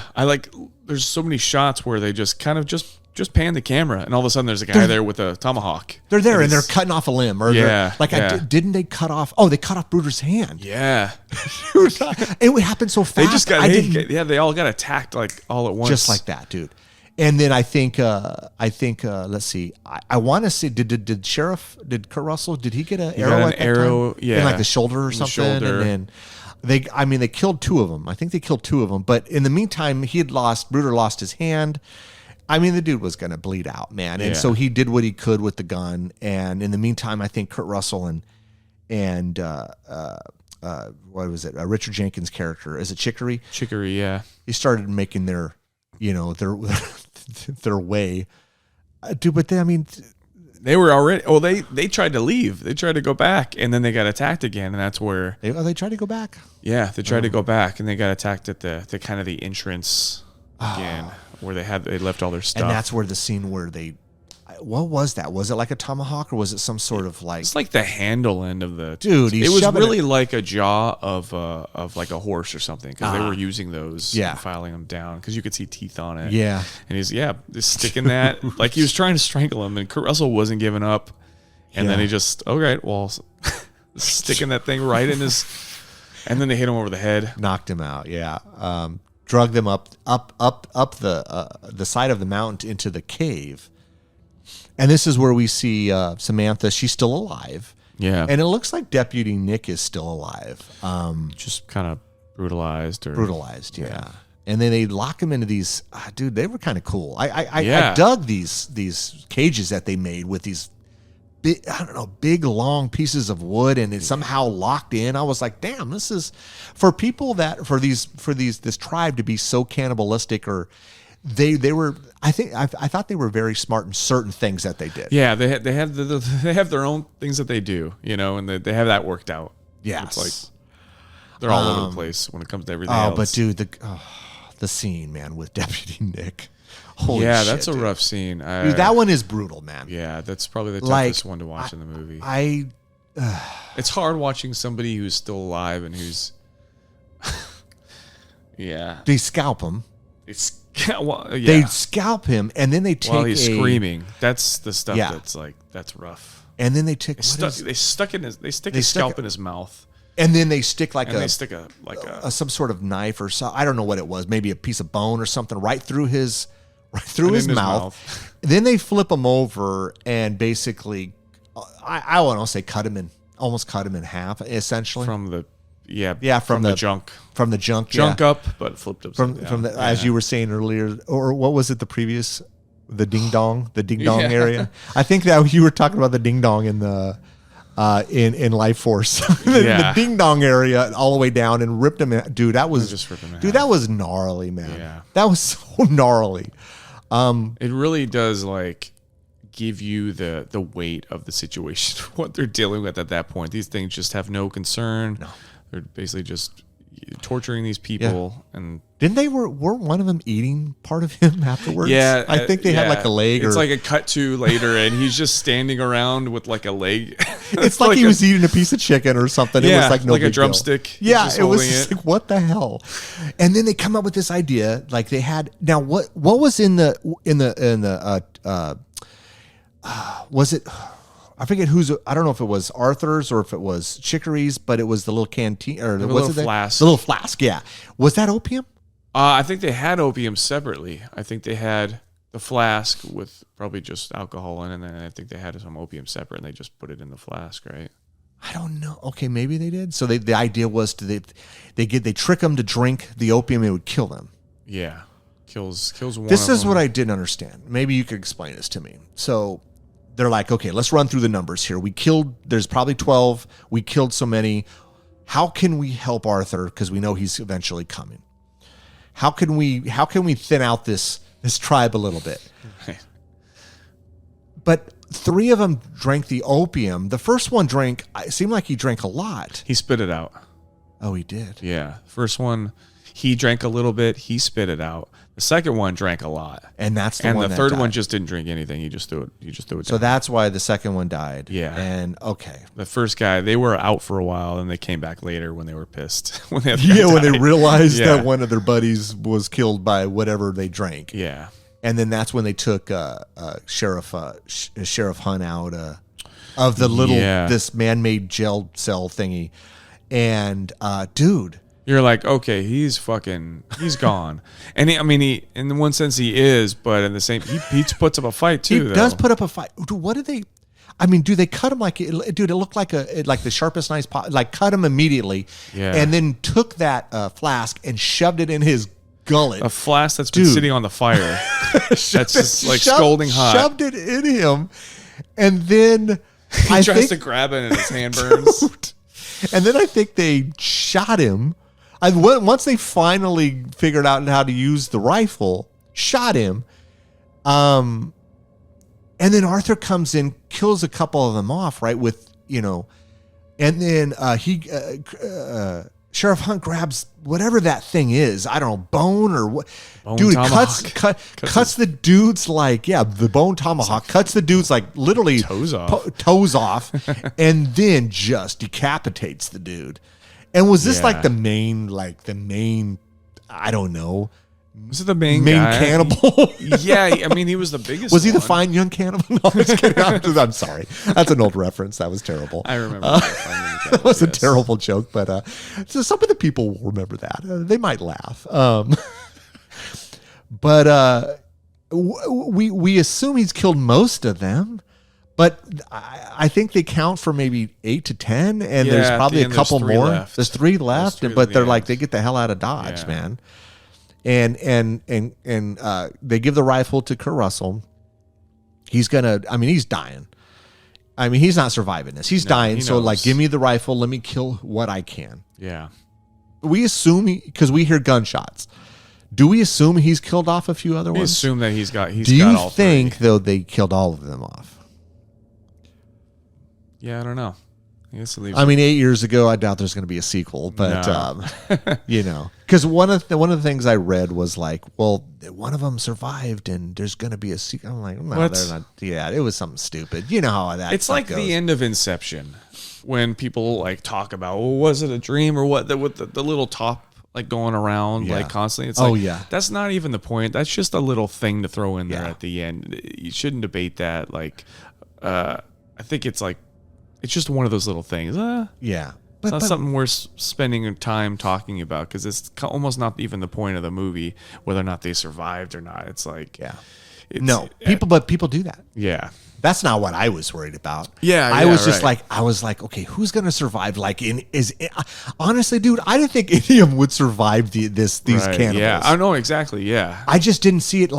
there's so many shots where they just kind of just pan the camera, and all of a sudden there's a guy there with a tomahawk. They're there, and they're cutting off a limb. Or didn't they cut off? Oh, they cut off Bruder's hand. Yeah. It happened so fast. They just got, they all got attacked like all at once. Just like that, dude. And then I think, let's see. I want to say, did Kurt Russell, did he get an arrow at that time? Yeah. In like the shoulder or something? And then they killed two of them. I think they killed two of them. But in the meantime, Bruder lost his hand. I mean, the dude was going to bleed out, man. And so he did what he could with the gun. And in the meantime, I think Kurt Russell and what was it? Richard Jenkins' character, is it Chicory? Chicory, yeah. He started making their way. Dude, but then, I mean, they were already, they tried to leave. They tried to go back, and then they got attacked again, and that's where... They tried to go back? Yeah, they tried to go back, and they got attacked at the kind of the entrance again, where they left all their stuff. And that's where the scene where what was that? Was it like a tomahawk, or was it some sort of like... It's like the handle end of the... Dude, it was really like a jaw of like a horse or something, because they were using those and filing them down, because you could see teeth on it. Yeah. And he's sticking that, like he was trying to strangle him, and Kurt Russell wasn't giving up. And then he just, sticking that thing right in his... And then they hit him over the head. Knocked him out, yeah. Drug them up the side of the mountain into the cave. And this is where we see Samantha. She's still alive. Yeah. And it looks like Deputy Nick is still alive. Just kind of brutalized. Brutalized, yeah. And then they lock him into these... dude, they were kind of cool. I dug these cages that they made with these big, long pieces of wood, and it's somehow locked in. I was like, damn, this is... For people this tribe to be so cannibalistic, or... They were, I thought they were very smart in certain things that they did. Yeah, they have their own things that they do, and they have that worked out. Yeah, it's like they're all over the place when it comes to everything else. But dude, the scene, man, with Deputy Nick. Holy shit, that's a dude. rough scene. Dude, that one is brutal, man. Yeah, that's probably the toughest one to watch in the movie. It's hard watching somebody who's still alive and who's They scalp him. They scalp him, and then they take while he's screaming. That's the stuff that's rough. And then they take they stick a scalp in his mouth, and then they stick some sort of knife or so. I don't know what it was. Maybe a piece of bone or something right through his mouth. Then they flip him over and basically, I want to say almost cut him in half, essentially from the junk. From the junk. Junk up, but flipped upside down. From the, as you were saying earlier, or what was it, the ding dong area? I think that you were talking about the ding dong in the in Life Force. The ding dong area all the way down, and ripped him in. Dude, that was that was gnarly, man. Yeah. That was so gnarly. It really does give you the weight of the situation, what they're dealing with at that point. These things just have no concern. No. They're basically just torturing these people, and weren't one of them eating part of him afterwards? Yeah, I think they had like a leg. It's like a cut to later, and he's just standing around with like a leg. It's like he was eating a piece of chicken or something. Yeah, it was like a drumstick. Yeah, it was just like, what the hell? And then they come up with this idea, like they had. Now, what was in the was it? I forget I don't know if it was Arthur's or if it was Chicory's, but it was the little canteen or the little flask. The little flask, yeah. Was that opium? I think they had opium separately. I think they had the flask with probably just alcohol in it, and then I think they had some opium separate, and they just put it in the flask, right? I don't know. Okay, maybe they did. So the idea was they trick them to drink the opium, and it would kill them. Yeah, kills one. This is what I didn't understand. Maybe you could explain this to me. So they're like, okay, let's run through the numbers here. There's probably 12. We killed so many. How can we help Arthur? Because we know he's eventually coming. How can we thin out this his tribe a little bit. Right. But 3 of them drank the opium. The first one drank, it seemed like he drank a lot. He spit it out. Oh, he did? Yeah. First one, he drank a little bit. He spit it out. The second one drank a lot. And that's the and one the that third died. one just didn't drink anything. He just threw it. So down. that's why the second one died. Yeah. And okay. The first guy, they were out for a while, and they came back later when they were pissed. when the other guy Yeah, when they died. realized Yeah. that one of their buddies was killed by whatever they drank. Yeah. And then that's when they took Sheriff Hunt out of the little this man-made jail cell thingy. And dude, You're like, okay, he's gone. And he, in one sense he is, but in the same, he puts up a fight too. he does put up a fight. Dude, what do they? I mean, do they cut him like? Dude, it looked like the sharpest knife. Like cut him immediately, and then took that flask and shoved it in his gullet. A flask that's been sitting on the fire. That's just like scalding hot. Shoved it in him, and then He tries to grab it and his hand burns. Dude. And then I think they shot him. Once they finally figured out how to use the rifle, shot him. And then Arthur comes in, kills a couple of them off, right? And then Sheriff Hunt grabs whatever that thing is. I don't know, bone or what. Bone Dude, Tomahawk. cuts the dude's the Bone Tomahawk cuts the dude's literally Toes off. toes off, and then just decapitates the dude. And was this the main, I don't know, Was it the main guy? cannibal? Yeah, he was the biggest. Was he the one. fine young cannibal? No, I'm just kidding. I'm sorry. That's an old reference. That was terrible. I remember. That was a terrible joke, but so some of the people will remember that. They might laugh. But we assume he's killed most of them. But I think they count for maybe 8 to 10, and there's probably a couple more. There's 3 left, but they're they get the hell out of Dodge, man. And they give the rifle to Kurt Russell. He's dying. He's not surviving this. He's dying. So give me the rifle. Let me kill what I can. Yeah. We assume because we hear gunshots. Do we assume he's killed off a few other We ones? assume that he's got Do you all think 3. though they killed all of them off? Yeah, I don't know. I guess it leaves 8 years ago, I doubt there's going to be a sequel, but No. because one of the things I read was one of them survived, and there's going to be a sequel. I'm like, no, What? they're not. Yeah, it was something stupid. You know how that. It's like goes. the end of Inception when people talk about, well, was it a dream or what? With the little top going around constantly. It's that's not even the point. That's just a little thing to throw in there at the end. You shouldn't debate that. I think it's it's just one of those little things. Yeah. It's not something worth spending time talking about because it's almost not even the point of the movie whether or not they survived or not. It's people do that. Yeah. That's not what I was worried about. Yeah, I was just right. I was like, okay, who's gonna survive? Honestly, dude, I didn't think any of them would survive these cannibals. Yeah, I know exactly. Yeah, I just didn't see it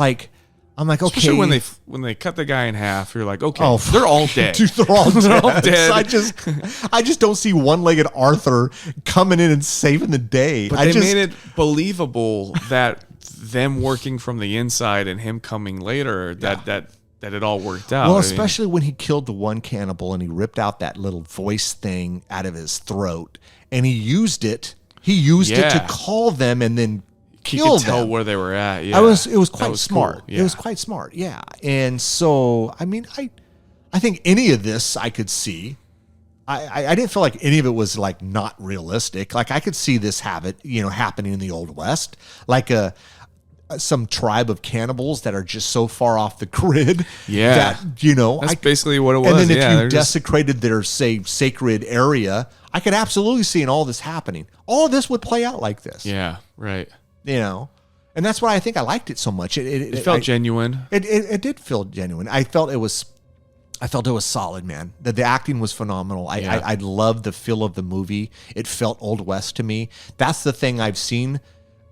I'm like, okay. Especially when they cut the guy in half, you're like, okay, they're fuck. all dead. Dude, they're all They're all dead. dead. So I just don't see one-legged Arthur coming in and saving the day. But they made it believable that them working from the inside and him coming later, that it all worked out. Well, especially when he killed the one cannibal and he ripped out that little voice thing out of his throat, and he used it. He used it to call them and then you kill could tell them. where they were at. Yeah, It was quite smart. Cool. Yeah. It was quite smart. Yeah, and so I think any of this I could see. I didn't feel like any of it was not realistic. I could see this happening in the Old West, some tribe of cannibals that are just so far off the grid. Yeah, that that's basically what it was. And then if you just desecrated their sacred area, I could absolutely see all this happening. All of this would play out like this. Yeah, right. And that's why I think I liked it so much. It felt genuine. It did feel genuine. I felt it was solid, man. The acting was phenomenal. I loved the feel of the movie. It felt Old West to me. That's the thing I've seen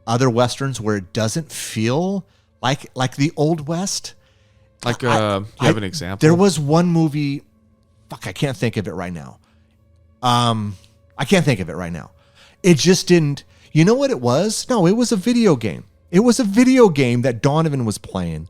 other Westerns where it doesn't feel like the Old West. Do you have an example? There was one movie. Fuck, I can't think of it right now. I can't think of it right now. It just didn't. You know what it was? No, it was a video game. It was a video game that Donovan was playing.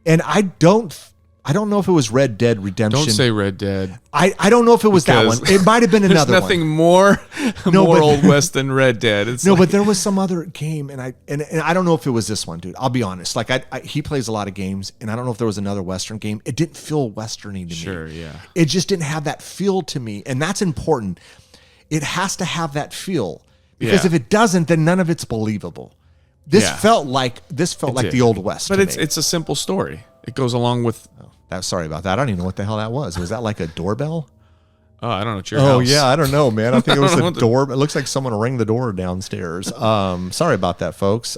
And I don't know if it was Red Dead Redemption. Don't say Red Dead. I don't know if it was that one. It might have been another There's nothing one. more but- Old West than Red Dead. It's No, like, but there was some other game, and I don't know if it was this one, dude. I'll be honest. Like he plays a lot of games, and I don't know if there was another Western game. It didn't feel Westerny to me. Sure, yeah. It just didn't have that feel to me, and that's important. It has to have that feel, because Yeah. if it doesn't, then none of it's believable. This Yeah. felt like the did. Old West. But to it's me. it's a simple story. It goes along with. Sorry about that. I don't even know what the hell that was. Was that like a doorbell? Oh, I don't know. It's your Oh house. yeah, I don't know, man. I think it was don't know a what door. It looks like someone rang the door downstairs. Sorry about that, folks.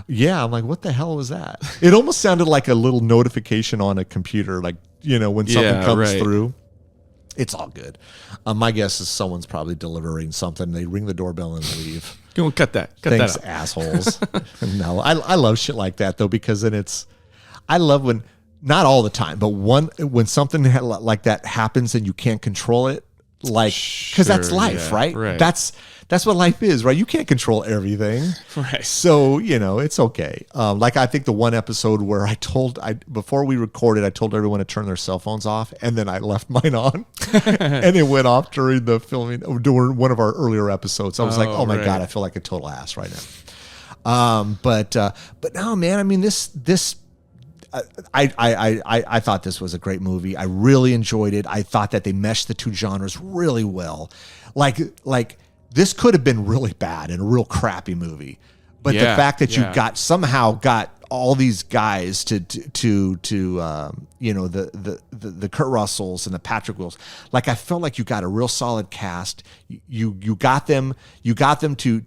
Yeah, I'm like, what the hell was that? It almost sounded like a little notification on a computer, like when something Yeah, comes right. through. It's all good. My guess is someone's probably delivering something. They ring the doorbell and leave. Go and cut that. Cut Thanks, that out. assholes. No, I love shit like that though, because then I love when, not all the time, but when something like that happens and you can't control it, like, because that's Sure, life, yeah, right? right. That's what life is, right? You can't control everything, Right. so it's okay. Like I think the one episode where before we recorded, I told everyone to turn their cell phones off, and then I left mine on, and it went off during the filming, during one of our earlier episodes. I was like, oh my right. god, I feel like a total ass right now. But no, man. I mean, this. I thought this was a great movie. I really enjoyed it. I thought that they meshed the two genres really well. Like this could have been really bad and a real crappy movie, but the Yeah, fact that you yeah. somehow got all these guys to the Kurt Russells and the Patrick Wills, like I felt like you got a real solid cast. You got them to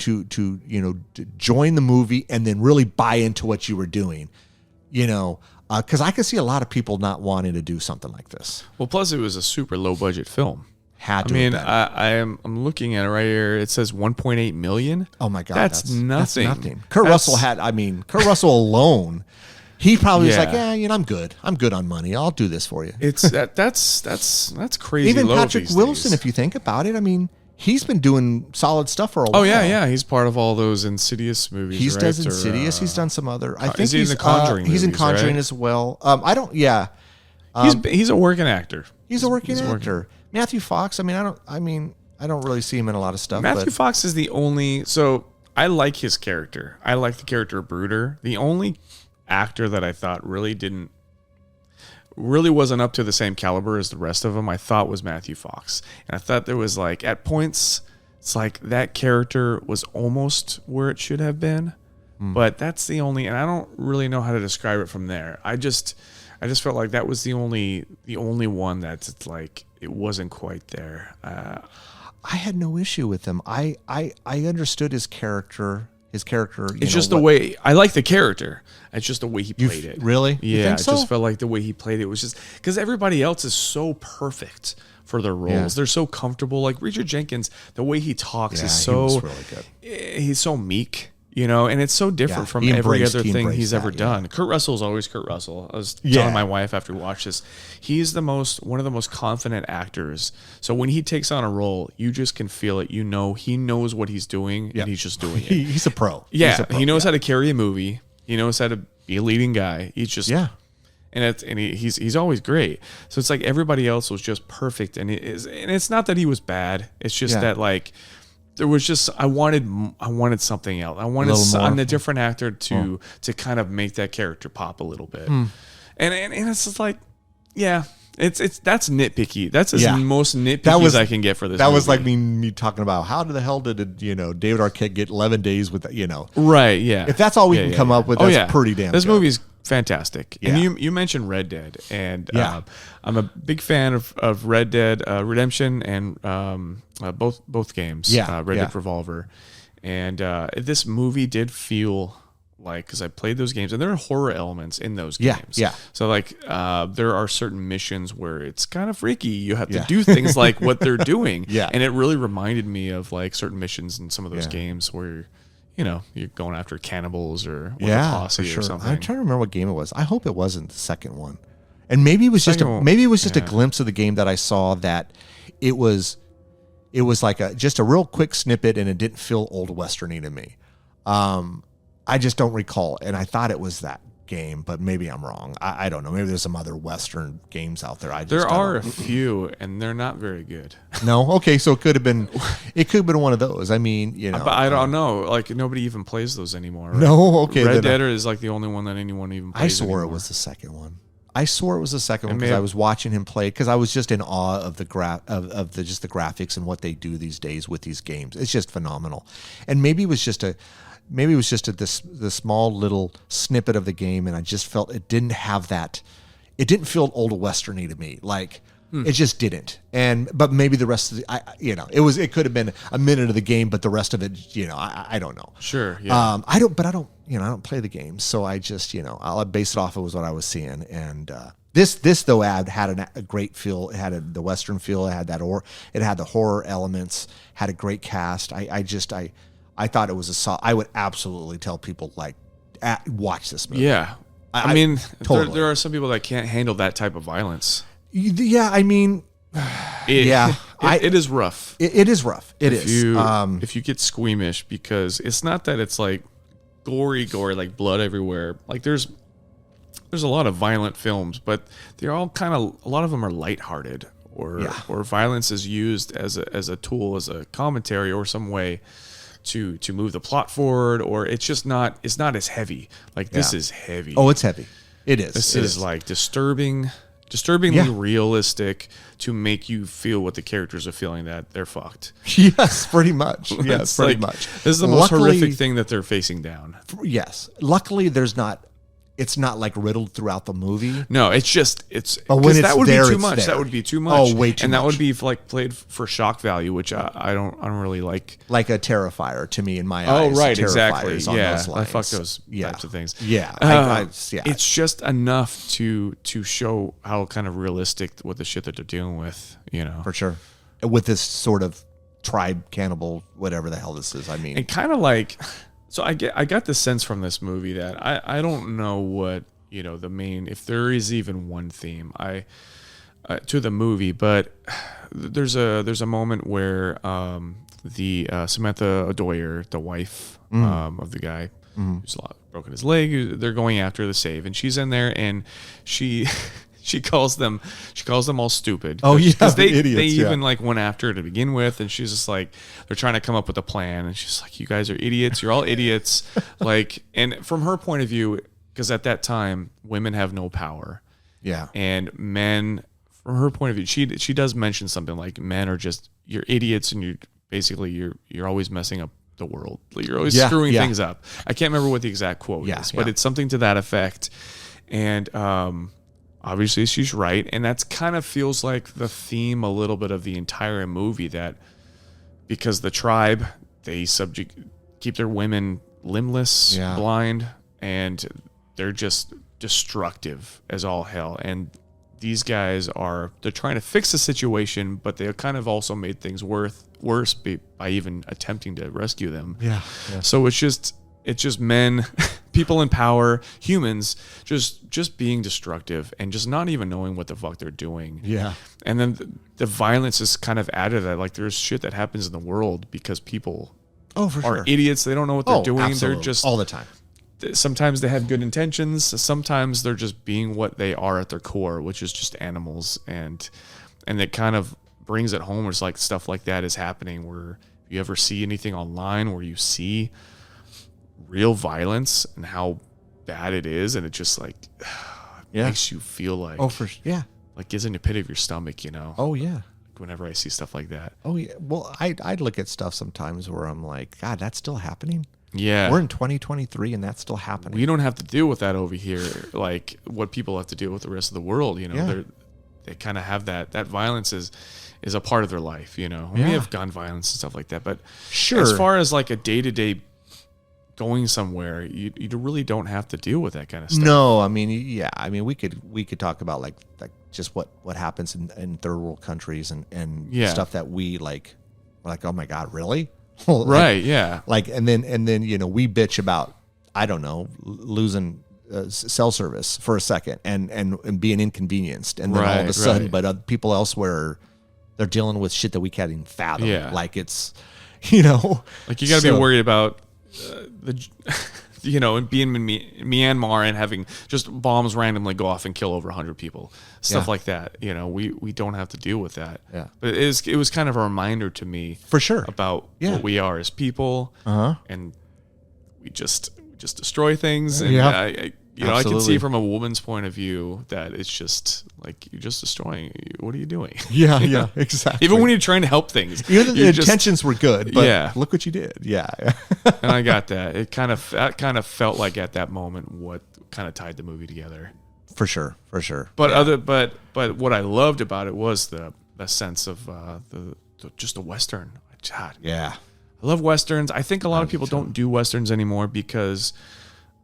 join the movie and then really buy into what you were doing. Because I could see a lot of people not wanting to do something like this. Well, plus it was a super low budget film. Had I to. mean, have been. I'm looking at it right here. It says 1.8 million. Oh my god, that's nothing. Kurt That's- Kurt Russell alone, he probably was like, Yeah. I'm good. I'm good on money. I'll do this for you. It's that's crazy. Even low Patrick these Wilson, days. if you think about it, I mean, he's been doing solid stuff for a while. Oh yeah. He's part of all those Insidious movies. He right? does Or, Insidious. He's done some other. I think is he in he's the Conjuring He's in movies, Conjuring right? as well. I don't. Yeah, he's a working actor. he's a working actor. Matthew Fox. I don't really see him in a lot of stuff. Matthew but Fox is the only. So I like his character. I like the character of Brooder. The only actor that I thought really wasn't up to the same caliber as the rest of them, I thought was Matthew Fox. And I thought there was like at points, it's like that character was almost where it should have been. But that's the only, and I don't really know how to describe it from there. I just felt like that was the only one that's it's like it wasn't quite there. I had no issue with him. I understood his character. It's Just the way I like the character. It's just the way he played it. Really? You Yeah, think so? it just felt like the way he played it was just because everybody else is so perfect for their roles. Yeah. They're so comfortable. Like Richard Jenkins, the way he talks Yeah, is he so was really good. He's so meek, and it's so different Yeah, from he every embraced- other he thing embraced he's ever that, yeah. done. Kurt Russell's always Kurt Russell. I was Yeah. telling my wife after we watched this, he's one of the most confident actors. So when he takes on a role, you just can feel it. He knows what he's doing, and he's just doing it. He's a pro. Yeah, He's a pro. he knows how to carry a movie. He knows how to be a leading guy. He's just and he's always great. So it's like everybody else was just perfect, and it's not that he was bad. It's just that like there was just I wanted something else. I wanted little more. a different actor to kind of make that character pop a little bit. And it's just like it's that's nitpicky. That's as most nitpicky as I can get for this. That was movie. like me talking about how the hell did David Arquette get 11 days with right. Yeah, If that's all we can come up with, that's pretty damn This good. movie's fantastic. Yeah. And you mentioned Red Dead, and Yeah. I'm a big fan of Red Dead Redemption and both games. Yeah, Red yeah. Dead Revolver, and this movie did feel like, because I played those games and there are horror elements in those Yeah, games. yeah. So like there are certain missions where it's kind of freaky. You have to Yeah. do things like what they're doing. Yeah. And it really reminded me of like certain missions in some of those Yeah. games where you're going after cannibals or with a Yeah, posse for sure. or something. I'm trying to remember what game it was. I hope it wasn't the second one. And maybe it was just Second one, a yeah. glimpse of the game that I saw that it was like just a real quick snippet and it didn't feel old westerny to me. I just don't recall. And I thought it was that game, but maybe I'm wrong. I don't know. Maybe there's some other Western games out there. There are a few, and they're not very good. No? Okay, so it could have been one of those. I mean, But I don't know. Like, nobody even plays those anymore. Right? No? Okay. Red Dead is like the only one that anyone even plays I swore anymore. it was the second one. Because I was watching him play, because I was just in awe of the just the graphics and what they do these days with these games. It's just phenomenal. And maybe it was just this small little snippet of the game, and I just felt it didn't have that. It didn't feel old Westerny to me. Like it just didn't. But maybe the rest of it could have been a minute of the game, but the rest of it, I don't know. Sure. Yeah. I don't play the games, so I just, I'll base it off of what I was seeing. And this though had a great feel. It had the Western feel. It had it had the horror elements. Had a great cast. I thought it was I would absolutely tell people watch this movie. Yeah. I mean, totally. there are some people that can't handle that type of violence. Yeah, I mean, it is rough. It is rough. If you get squeamish, because it's not that it's like gory, like blood everywhere. Like there's a lot of violent films, but they're all a lot of them are lighthearted, or violence is used as a tool, as a commentary, or some way to move the plot forward, or it's not as heavy. Like this is heavy. Oh, it's heavy. It is. This is like disturbingly realistic, to make you feel what the characters are feeling, that they're fucked. Yes, pretty much. Yes, pretty much. This is the most horrific thing that they're facing down. Yes. Luckily, it's not like riddled throughout the movie. No, but when that would be too much. There. That would be too much. Oh, way too much. And that would be like played for shock value, which I don't really like. Like a Terrifier to me in my eyes. Oh, right, Terrifier exactly. Yeah, I fuck those types of things. Yeah, it's just enough to show how kind of realistic what the shit that they're dealing with. For sure. With this sort of tribe cannibal, whatever the hell this is. I mean, and kind of like. So I got the sense from this movie that I don't know what the main, if there is even one theme to the movie, but there's a moment where the Samantha O'Dwyer, the wife of the guy who's broken his leg, they're going after the save, and she's in there, and she calls them all stupid. Oh yeah, because they idiots, even went after her to begin with, and she's just like, they're trying to come up with a plan, and she's like, you guys are idiots, you're all idiots. And from her point of view, because at that time women have no power, and men, from her point of view, she does mention something like, men are just, you're idiots, and you're always messing up the world, you're always screwing things up. I can't remember what the exact quote is, but it's something to that effect. And obviously she's right, and that's kind of feels like the theme a little bit of the entire movie, that because the tribe, they keep their women limbless, blind, and they're just destructive as all hell. And these guys they're trying to fix the situation, but they kind of also made things worse by even attempting to rescue them. So it's just men, people in power, humans, just being destructive and just not even knowing what the fuck they're doing. And then the violence is kind of added to that. Like, there's shit that happens in the world because people are idiots. They don't know what they're doing. Absolutely. They're just all the time. Sometimes they have good intentions. Sometimes they're just being what they are at their core, which is just animals. And it kind of brings it home. It's like stuff like that is happening, where you ever see anything online where you see real violence and how bad it is, and it just makes you feel like like gets in the pit of your stomach, whenever I see stuff like that. Well, I'd look at stuff sometimes where I'm like, God, that's still happening. We're in 2023 and that's still happening. We don't have to deal with that over here, like what people have to deal with the rest of the world. They kind of have that violence is a part of their life. We have gun violence and stuff like that, but as far as like a day-to-day going somewhere, you really don't have to deal with that kind of stuff. No, I mean, we could talk about like just what happens in third world countries and stuff that we like. We're like, oh my God, really? Right? Yeah. Like, and then we bitch about, I don't know, losing cell service for a second and being inconvenienced, and then all of a sudden, but people elsewhere, they're dealing with shit that we can't even fathom. Like, it's, like you got to be worried about and being in Myanmar and having just bombs randomly go off and kill over 100 people, stuff like that. We don't have to deal with that. Yeah. But it was kind of a reminder to me For sure. about what we are as people, and we just destroy things. And I can see from a woman's point of view that it's just like you're just destroying. What are you doing? Yeah, exactly. Even when you're trying to help things, even the intentions were good, but look what you did. Yeah. And I got that. That kind of felt like at that moment what kind of tied the movie together. For sure. But but what I loved about it was the sense of just a Western. God, yeah. I love Westerns. I think a lot of people don't do Westerns anymore because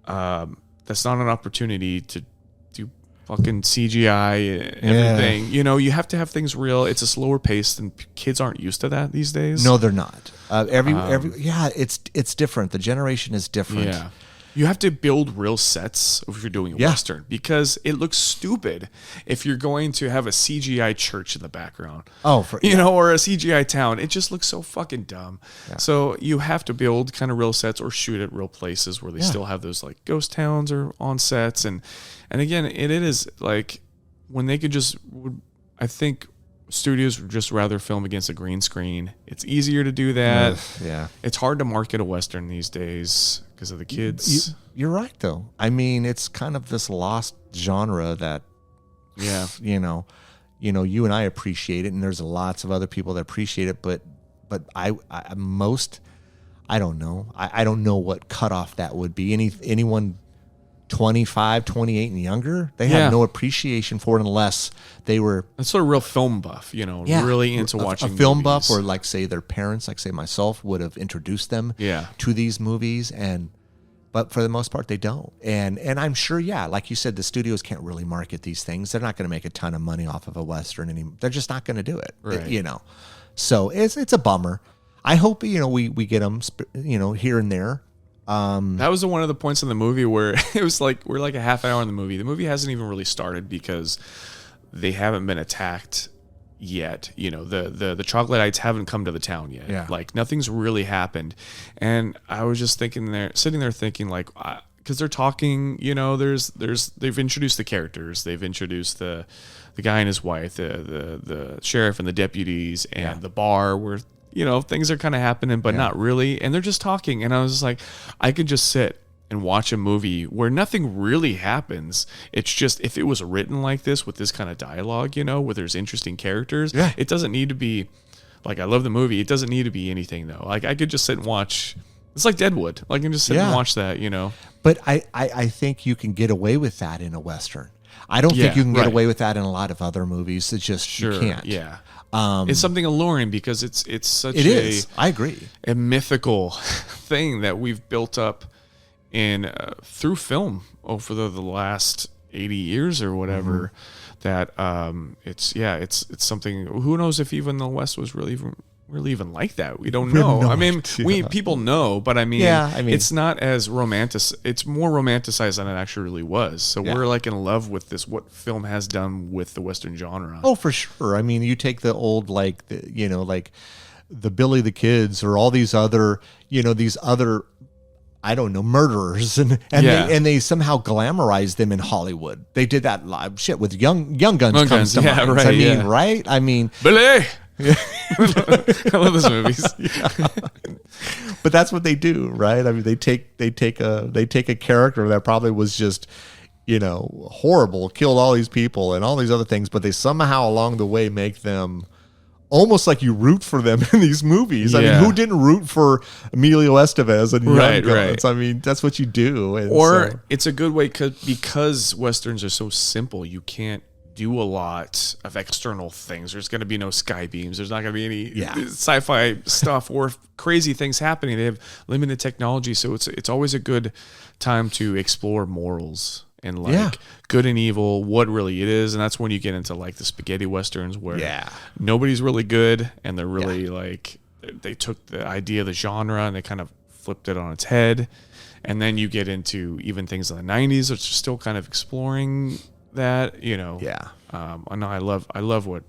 that's not an opportunity to do fucking CGI and everything. You have to have things real. It's a slower pace, and kids aren't used to that these days. No, they're not. It's different. The generation is different. Yeah. You have to build real sets if you're doing a Western because it looks stupid if you're going to have a CGI church in the background. Or a CGI town. It just looks so fucking dumb. Yeah. So you have to build kind of real sets or shoot at real places where they still have those like ghost towns or on sets. And again, it is like when they could I think studios would just rather film against a green screen. It's easier to do that. Yeah. It's hard to market a Western these days because of the kids. You're right, though. I mean, it's kind of this lost genre that, you and I appreciate it, and there's lots of other people that appreciate it, but I don't know. I don't know what cutoff that would be. Anyone 25, 28 and younger, they have no appreciation for it unless they were a sort of real film buff, really into watching a film movies. buff, or like say their parents, like say myself, would have introduced them to these movies, but for the most part they don't. And I'm sure, like you said, the studios can't really market these things. They're not going to make a ton of money off of a Western anymore. They're just not going to do it. Right. So it's a bummer. I hope we get them here and there. That was one of the points in the movie where it was like we're like a half hour in the movie. The movie hasn't even really started because they haven't been attacked yet. The troglodytes haven't come to the town yet. Yeah. Like nothing's really happened. And I was just sitting there thinking like, because they're talking, they've introduced the characters. They've introduced the guy and his wife, the sheriff and the deputies and the bar where things are kind of happening, but not really. And they're just talking. And I was just like, I could just sit and watch a movie where nothing really happens. It's just, if it was written like this with this kind of dialogue, where there's interesting characters, it doesn't need to be like, I love the movie. It doesn't need to be anything though. Like I could just sit and watch. It's like Deadwood. Like I can just sit and watch that, But I think you can get away with that in a Western. I don't think you can get away with that in a lot of other movies. It's just, you can't. Yeah. It's something alluring because it's such I agree. A mythical thing that we've built up in through film over the last 80 years or whatever. That it's something. Who knows if even the West was really even like that? We don't know. I mean, people know, but I mean, it's not as romantic. It's more romanticized than it actually really was. So we're like in love with this. What film has done with the Western genre? Oh, for sure. I mean, you take the old like the Billy the Kids or all these other I don't know, murderers and they somehow glamorize them in Hollywood. They did that live shit with Young Guns comes to mind. Right, right? I mean, Billy. I love those movies. But that's what they do, right? I mean, they take a character that probably was just, horrible, killed all these people and all these other things, but they somehow along the way make them almost like you root for them in these movies. I mean, who didn't root for Emilio Estevez and Young Guns? Right. I mean, that's what you do. And it's a good way because Westerns are so simple. You can't do a lot of external things. There's going to be no sky beams. There's not going to be any sci-fi stuff or crazy things happening. They have limited technology, so it's always a good time to explore morals and like good and evil, what really it is. And that's when you get into like the spaghetti westerns where nobody's really good and they're really like they took the idea of the genre and they kind of flipped it on its head. And then you get into even things in the 90s, which are still kind of exploring that, I know I love what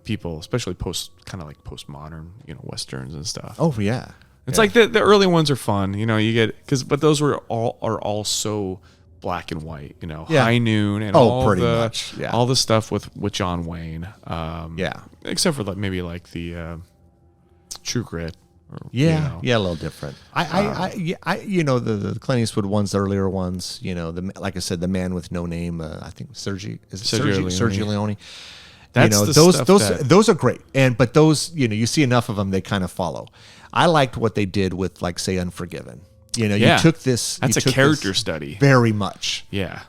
people, especially postmodern, westerns and stuff. Oh yeah. It's like the early ones are fun. You get but those are all so black and white. High Noon and pretty much. Yeah. all the stuff with John Wayne. Except for maybe the True Grit. Yeah, a little different. The Clint Eastwood ones, the earlier ones. Like I said, The Man with No Name. I think Sergio Leone. That's those are great, but those you see enough of them, they kind of follow. I liked what they did with say Unforgiven. You took this. That's a character study, very much. Yeah,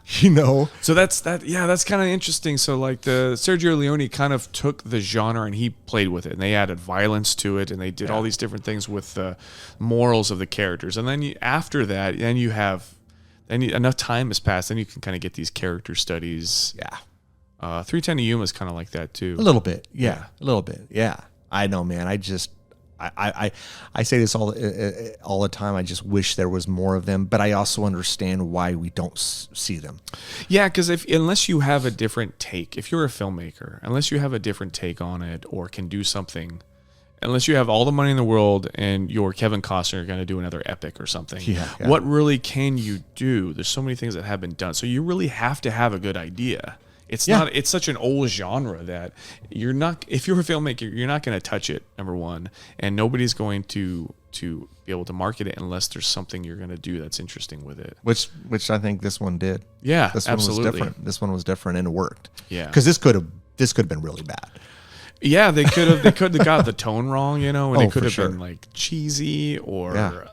So that's kind of interesting. So the Sergio Leone kind of took the genre and he played with it, and they added violence to it, and they did all these different things with the morals of the characters. And then after that, enough time has passed, then you can kind of get these character studies. Yeah. 310 to Yuma is kind of like that too. A little bit, yeah. A little bit, yeah. I know, man. I say this all the time. I just wish there was more of them, but I also understand why we don't see them. Yeah, because unless you have a different take, if you're a filmmaker, unless you have a different take on it or can do something, unless you have all the money in the world and you're Kevin Costner going to do another epic or something, what really can you do? There's so many things that have been done, so you really have to have a good idea. It's such an old genre that you're not, if you're a filmmaker, you're not going to touch it, number one, and nobody's going to be able to market it unless there's something you're going to do that's interesting with it. Which I think this one did. Yeah, this absolutely. One was different. This one was different and it worked. Yeah. Because this could have been really bad. Yeah, they could have got the tone wrong, and it could have been cheesy or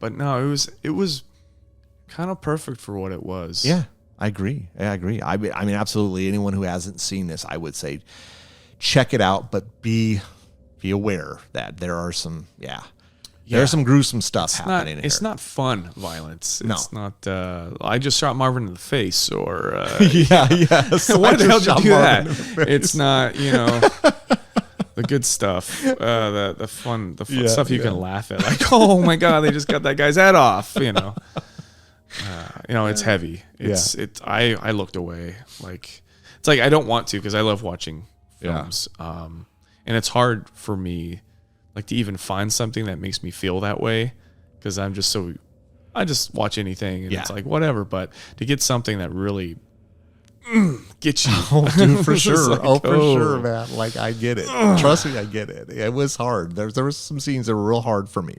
but no, it was kind of perfect for what it was. Yeah. I agree. I mean, absolutely. Anyone who hasn't seen this, I would say, check it out, but be aware that there are some, there's some gruesome stuff happening here. It's not fun violence. No. It's not. I just shot Marvin in the face, or Why the hell did you do that? It's not, the good stuff, the fun stuff you can laugh at. Like, oh my god, they just got that guy's head off. It's heavy. I looked away. It's like I don't want to because I love watching films. And it's hard for me, to even find something that makes me feel that way because I just watch anything and it's like whatever. But to get something that really gets you, dude, for sure. For sure, man. I get it. Trust me, I get it. It was hard. There was some scenes that were real hard for me.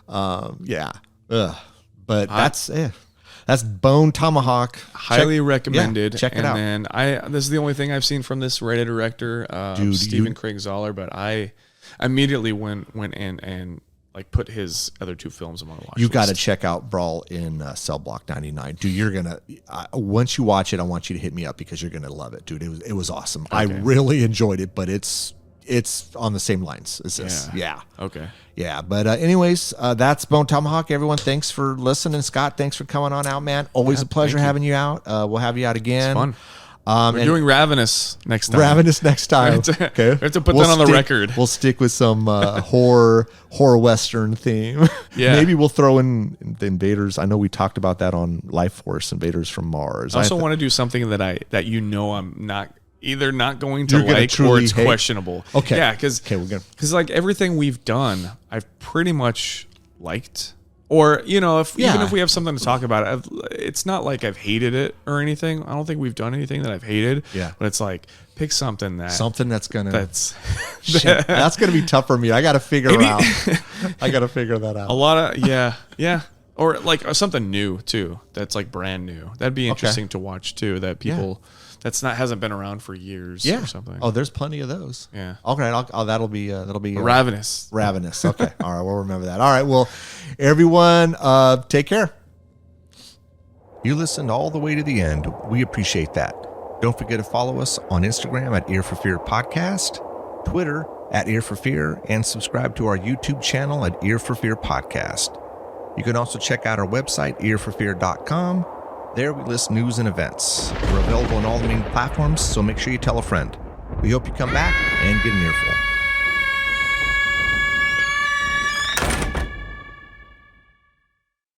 But that's Bone Tomahawk. Highly recommended. Check it out. And this is the only thing I've seen from this writer director, Stephen Craig Zoller. But I immediately went in and put his other two films on my watch. You got to check out Brawl in Cell Block 99, dude. You're gonna once you watch it, I want you to hit me up because you're gonna love it, dude. It was awesome. Okay. I really enjoyed it, but it's on the same lines as this. Yeah. Okay. Yeah. But anyways, that's Bone Tomahawk. Everyone, thanks for listening. Scott, thanks for coming on out, man. Always a pleasure having you out. We'll have you out again. It's fun. We're doing Ravenous next time. Ravenous next time. Okay. We have to put that on the record. We'll stick with some horror Western theme. Yeah. Maybe we'll throw in the Invaders. I know we talked about that on Life Force, Invaders from Mars. I also want to do something that I'm not either not going to like or it's questionable. Okay. Yeah, because everything we've done, I've pretty much liked. Or, if we have something to talk about, it's not like I've hated it or anything. I don't think we've done anything that I've hated. Yeah. But it's pick something that's that's gonna be tough for me. I got to figure out. I got to figure that out. A lot of yeah. Or something new too. That's brand new. That'd be interesting to watch too. That people hasn't been around for years or something. Oh, there's plenty of those. Yeah. Okay. That'll be Ravenous. Ravenous. Okay. All right. We'll remember that. All right. Well, everyone, take care. You listened all the way to the end. We appreciate that. Don't forget to follow us on Instagram at Ear for Fear Podcast, Twitter at Ear for Fear, and subscribe to our YouTube channel at Ear for Fear Podcast. You can also check out our website, earforfear.com. There we list news and events. We're available on all the main platforms, so make sure you tell a friend. We hope you come back and get an earful.